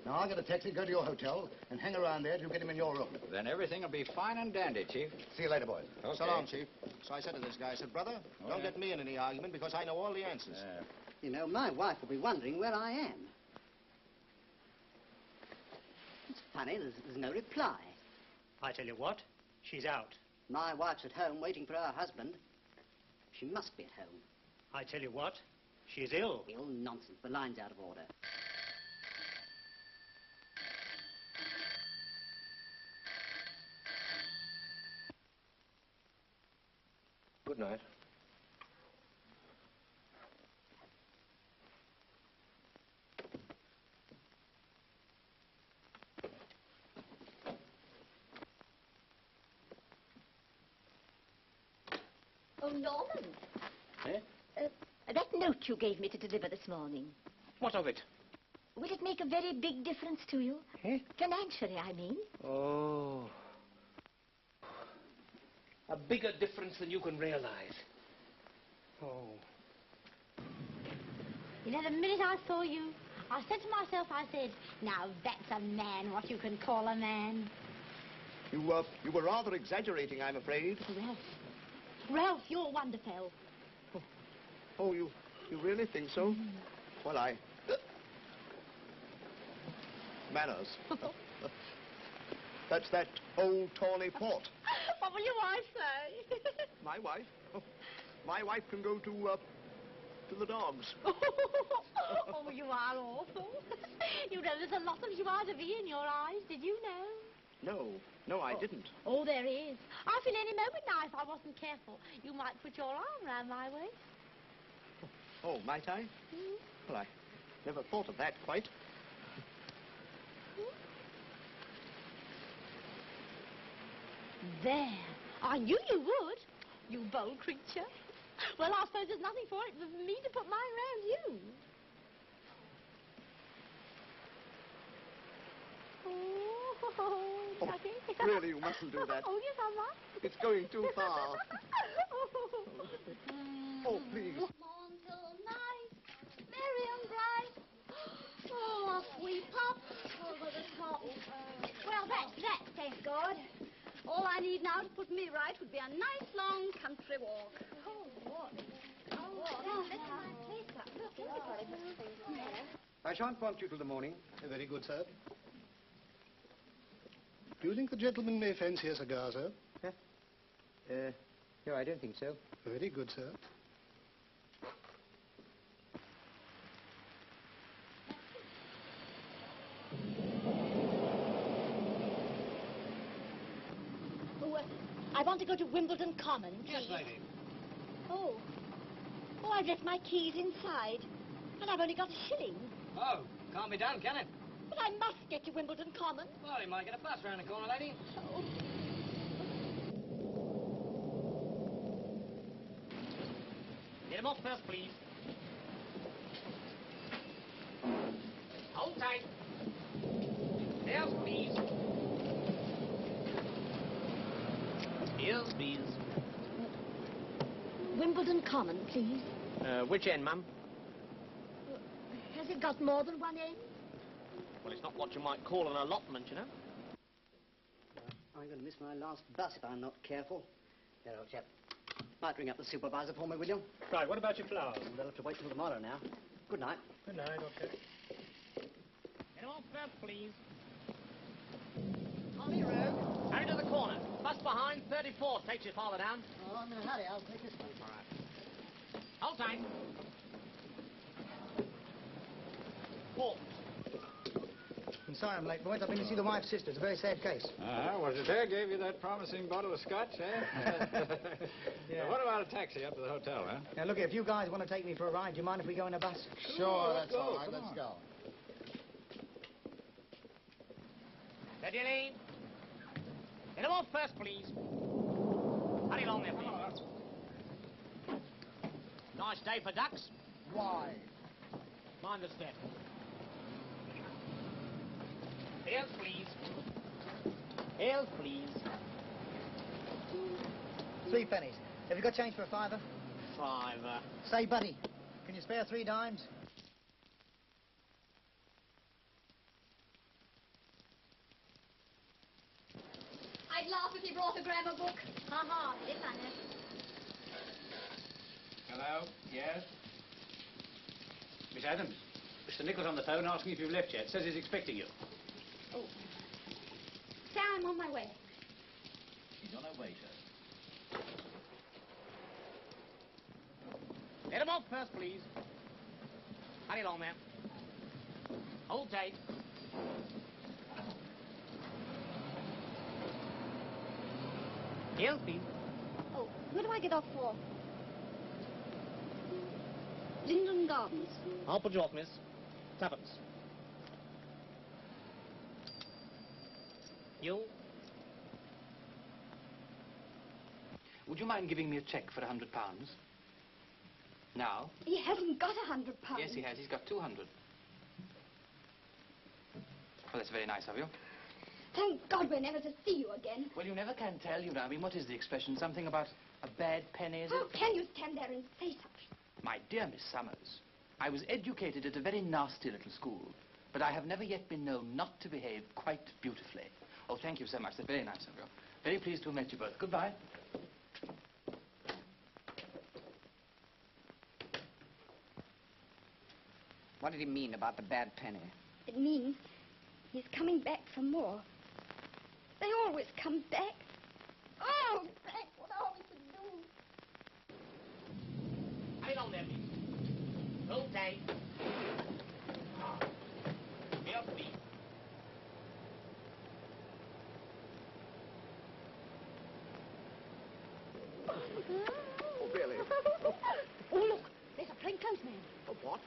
Now, I'll get a taxi, go to your hotel, and hang around there till you get him in your room. Then everything will be fine and dandy, Chief. See you later, boys. Okay. So long, Chief. So I said to this guy, I said, brother, don't get me in any argument because I know all the answers. You know, my wife will be wondering where I am. It's funny, there's no reply. I tell you what, she's out. My wife's at home waiting for her husband. She must be at home. I tell you what, she's ill. Ill nonsense. The line's out of order. Good night. Oh, Norman. Eh? That note you gave me to deliver this morning. What of it? Will it make a very big difference to you? Eh? Financially, I mean. Oh. A bigger difference than you can realize. Oh. You know, the minute I saw you, I said to myself, I said, now that's a man, what you can call a man. You were rather exaggerating, I'm afraid. Ralph, you're wonderful. Oh, you really think so? Well, Manners. That's that old tawny pot. What will your wife say? My wife? Oh, my wife can go to the dogs. Oh, you are awful. You know, there's a lot of joie-de-vie in your eyes. Did you know? No, I didn't. Oh, there is. I feel any moment now, if I wasn't careful, you might put your arm round my waist. Oh, might I? Well, I never thought of that quite. There. I knew you would, you bold creature. Well, I suppose there's nothing for it but for me to put mine round you. Oh, Jackie. Really, you mustn't do that. Oh, yes, I must. It's going too far. Oh, please. Until night, merry and bright. Oh, off we pop over the top. Well, that's that, thank God. All I need now to put me right would be a nice long country walk. Oh, what? Oh, that's my place up. Look, everybody. I shan't want you till the morning. Very good, sir. Do you think the gentleman may fancy a cigar, sir? No, I don't think so. Very good, sir. I want to go to Wimbledon Common, please. Yes, lady. Oh, I've left my keys inside. And I've only got a shilling. Oh, can't be done, can it? But I must get to Wimbledon Common. Well, you might get a bus round the corner, lady. Oh. Get him off first, please. Hold tight. There's please. Here's bees. Wimbledon Common, please. Which end, ma'am? Has it got more than one end? Well, it's not what you might call an allotment, you know. I'm going to miss my last bus if I'm not careful. There, old chap. Might ring up the supervisor for me, will you? Right, what about your flowers? They'll have to wait till tomorrow now. Good night. Good night, Doctor. Get him off first, please. On your road. Hurry to the corner. Bus behind, 34. Takes you farther down. Oh, I'm in a hurry. I'll take this one. All right. Hold tight. Port. I'm sorry I'm late, boys. I've been to see the wife's sister. It's a very sad case. Was it there gave you that promising bottle of scotch, eh? Yeah. Now, what about a taxi up to the hotel, huh? Now, look, if you guys want to take me for a ride, do you mind if we go in a bus? Sure, that's all right. Let's go. Steady, Lee. Get him off first, please. Hurry along there, please. Nice day for ducks. Why? Mind the step. Here's please. Here's please. 3 pennies. Have you got change for a fiver? Fiver. Say, buddy, can you spare 3 dimes? I'd laugh if he brought a grammar book. Ha-ha, if I know. Hello? Yes? Miss Adams, Mr. Nichols on the phone asking if you've left yet. Says he's expecting you. Oh. Sir, I'm on my way. She's on her way, sir. Let him off first, please. Hurry along there. Hold tight. Heels, please. Oh, where do I get off for? Linden Gardens. I'll put you off, miss. Tuppence. You? Would you mind giving me a cheque for £100? Now? He hasn't got £100. Yes, he has. He's got 200. Well, that's very nice of you. Thank God we're never to see you again. Well, you never can tell, you know. I mean, what is the expression? Something about a bad penny, is it? How can you stand there and say such? My dear Miss Summers, I was educated at a very nasty little school, but I have never yet been known not to behave quite beautifully. Oh, thank you so much. That's very nice of you. Very pleased to have met you both. Goodbye. What did he mean about the bad penny? It means he's coming back for more. They always come back. Oh, back, what are we to do? Hang on there, please. Hold tight. Heels, please. Oh, Billy. Oh, look, there's a plainclothesman. A what?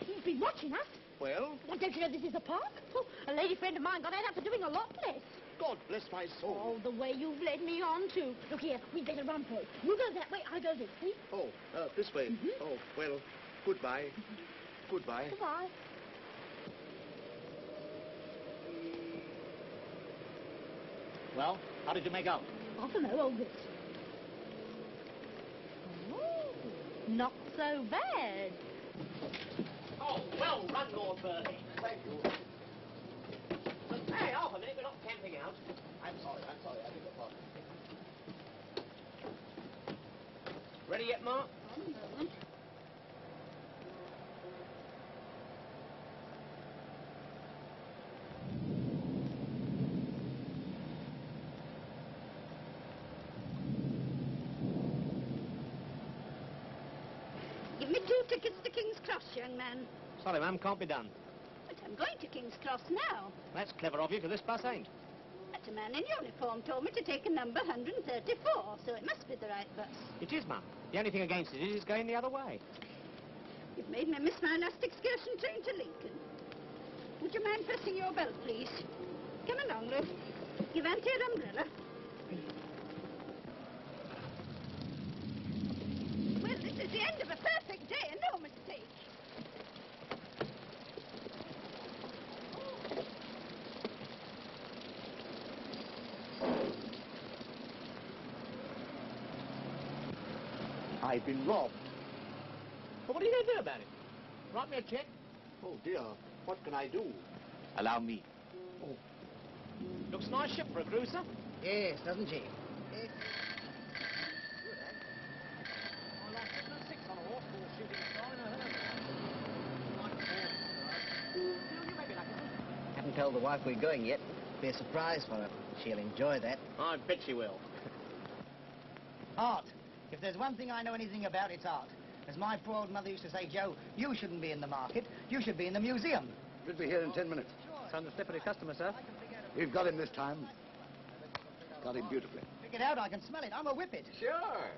He's been watching us. Well? Well, don't you know this is a park? Oh, a lady friend of mine got out after doing a lot less. God bless my soul. Oh, the way you've led me on to. Look here, we'd better run for it. You go that way, I go this, see? Oh, this way. Oh, well, goodbye. Goodbye. Goodbye. Well, how did you make out? I don't know, old bit. Oh, not so bad. Oh, well run, Lord Bertie. Thank you. Hey, half a minute, we're not camping out. I'm sorry, I beg your pardon. Ready yet, Mark? One moment. Give me 2 tickets to King's Cross, young man. Sorry, ma'am, can't be done. But I'm going to King's Cross now. That's clever of you, because this bus ain't. But a man in uniform told me to take a number 134, so it must be the right bus. It is, ma'am. The only thing against it is it's going the other way. You've made me miss my last excursion train to Lincoln. Would you mind pressing your belt, please? Come along, Lou. Give Auntie your umbrella. Well, this is the end of a perfect day, and no mistake. I've been robbed. But what are you going to do about it? Write me a check? Oh, dear. What can I do? Allow me. Oh. Looks a nice ship for a cruiser. Yes, doesn't she? I lost 7 and 6 on a horse called Shooting Star in a herd. You may be lucky. Haven't told the wife we're going yet. Be a surprise for her. She'll enjoy that. I bet she will. Art. If there's one thing I know anything about, it's art. As my poor old mother used to say, Joe, you shouldn't be in the market. You should be in the museum. We'll be here in 10 minutes. Son of slippery customer, sir. We've got him this time. Got him beautifully. Pick it out, I can smell it. I'm a whippet. Sure.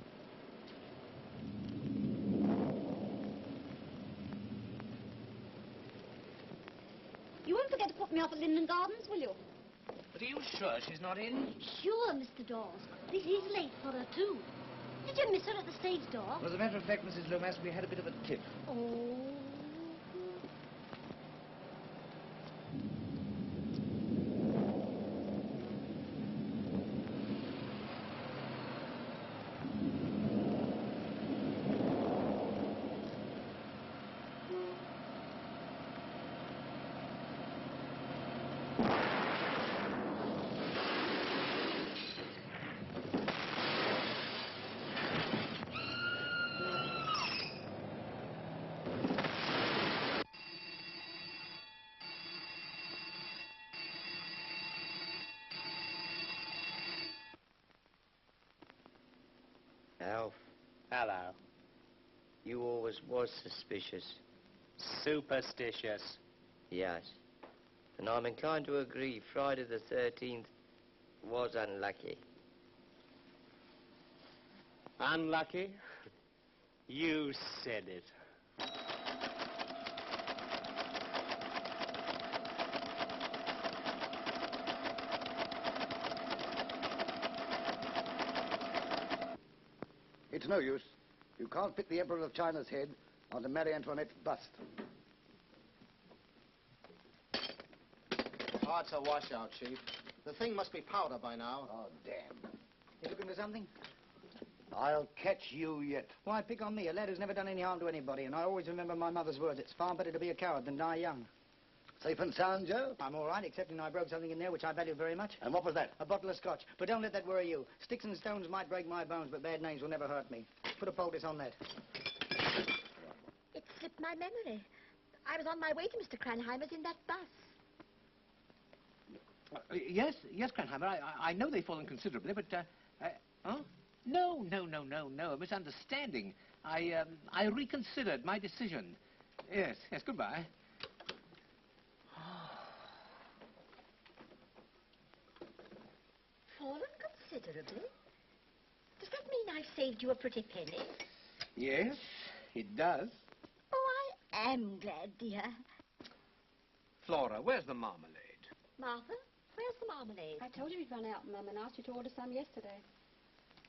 You won't forget to put me off at Linden Gardens, will you? But are you sure she's not in? Sure, Mr. Dawes. This is late for her, too. Did you miss her at the stage door? Well, as a matter of fact, Mrs. Lomas, we had a bit of a tiff. Oh. Christmas was suspicious. Superstitious. Yes. And I'm inclined to agree Friday the 13th was unlucky. Unlucky? You said it. It's no use. You can't fit the Emperor of China's head onto Marie Antoinette's bust. Oh, it's a washout, Chief. The thing must be powder by now. Oh, damn. You looking for something? I'll catch you yet. Why pick on me, a lad who's never done any harm to anybody, and I always remember my mother's words. It's far better to be a coward than die young. Safe and sound, Joe? I'm all right, excepting I broke something in there which I value very much. And what was that? A bottle of scotch. But don't let that worry you. Sticks and stones might break my bones, but bad names will never hurt me. Put a poultice on that. It slipped my memory. I was on my way to Mr. Cranheimer's in that bus. Yes, Cranheimer, I know they've fallen considerably, but, huh? No, a misunderstanding. I reconsidered my decision. Yes, goodbye. Fallen considerably? Does that mean I've saved you a pretty penny? Yes, it does. Oh, I am glad, dear. Flora, where's the marmalade? Martha, where's the marmalade? I told you we'd run out, Mum, and asked you to order some yesterday.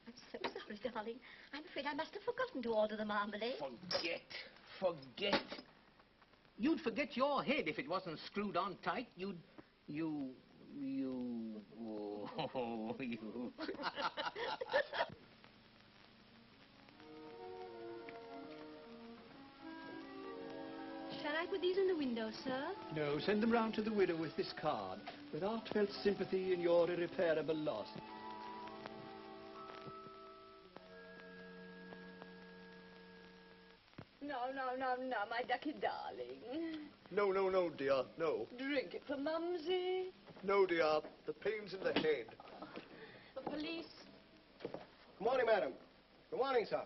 I'm so sorry, darling. I'm afraid I must have forgotten to order the marmalade. Forget. You'd forget your head if it wasn't screwed on tight. Oh, you. Shall I put these in the window, sir? No, send them round to the widow with this card, with heartfelt sympathy in your irreparable loss. No, my ducky darling. No, dear, no. Drink it for Mumsy. No, dear, the pain's in the head. The police. Good morning, madam. Good morning, sir.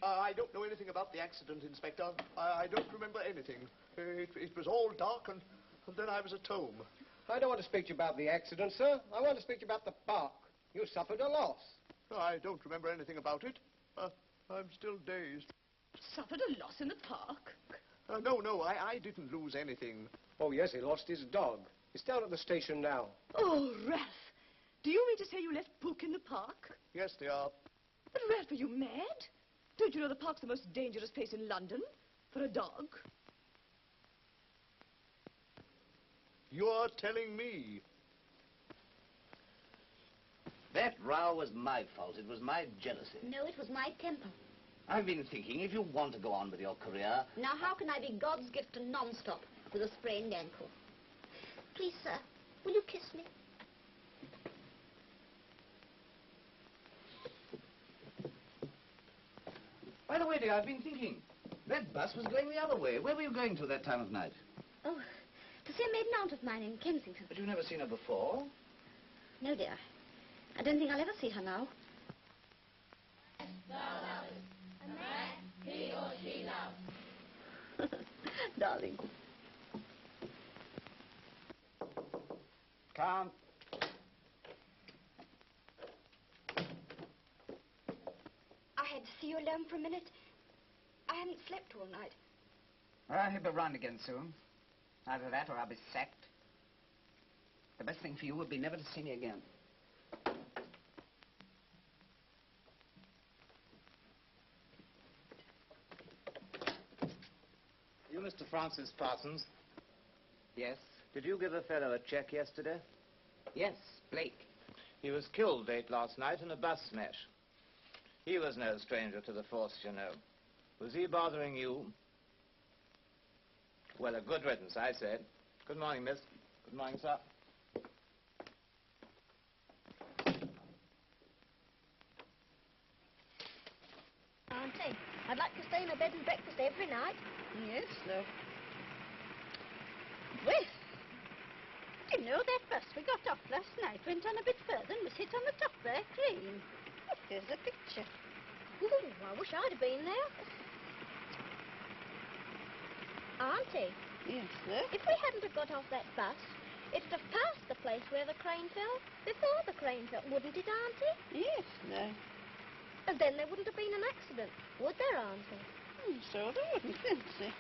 I don't know anything about the accident, Inspector. I don't remember anything. It was all dark, and then I was at home. I don't want to speak to you about the accident, sir. I want to speak to you about the park. You suffered a loss. I don't remember anything about it. I'm still dazed. Suffered a loss in the park? No, I didn't lose anything. Oh, yes, he lost his dog. He's down at the station now. Oh, Ralph. Do you mean to say you left Pook in the park? Yes, dear. But, Ralph, are you mad? Don't you know the park's the most dangerous place in London for a dog? You're telling me. That row was my fault. It was my jealousy. No, it was my temper. I've been thinking, if you want to go on with your career... Now, how can I be God's gift to non-stop with a sprained ankle? Please, sir, will you kiss me? By the way, dear, I've been thinking. That bus was going the other way. Where were you going to that time of night? Oh, to see a maiden aunt of mine in Kensington. But you've never seen her before. No, dear. I don't think I'll ever see her now. He or she loves. Darling. Come. I had to see you alone for a minute. I haven't slept all night. Well, he'll be round again soon. Either that or I'll be sacked. The best thing for you would be never to see me again. You Mr. Francis Parsons? Yes? Did you give a fellow a check yesterday? Yes, Blake. He was killed late last night in a bus smash. He was no stranger to the force, you know. Was he bothering you? Well, a good riddance, I said. Good morning, miss. Good morning, sir. Auntie, I'd like to stay in a bed and breakfast every night. Yes, love. Well, do you know that bus we got off last night went on a bit further and was hit on the top there clean? Here's a picture. Ooh, I wish I'd have been there. Auntie. Yes, sir? If we hadn't have got off that bus, it'd have passed the place where the crane fell before the crane fell, wouldn't it, Auntie? Yes, sir. And then there wouldn't have been an accident, would there, Auntie? So there wouldn't, Fancy.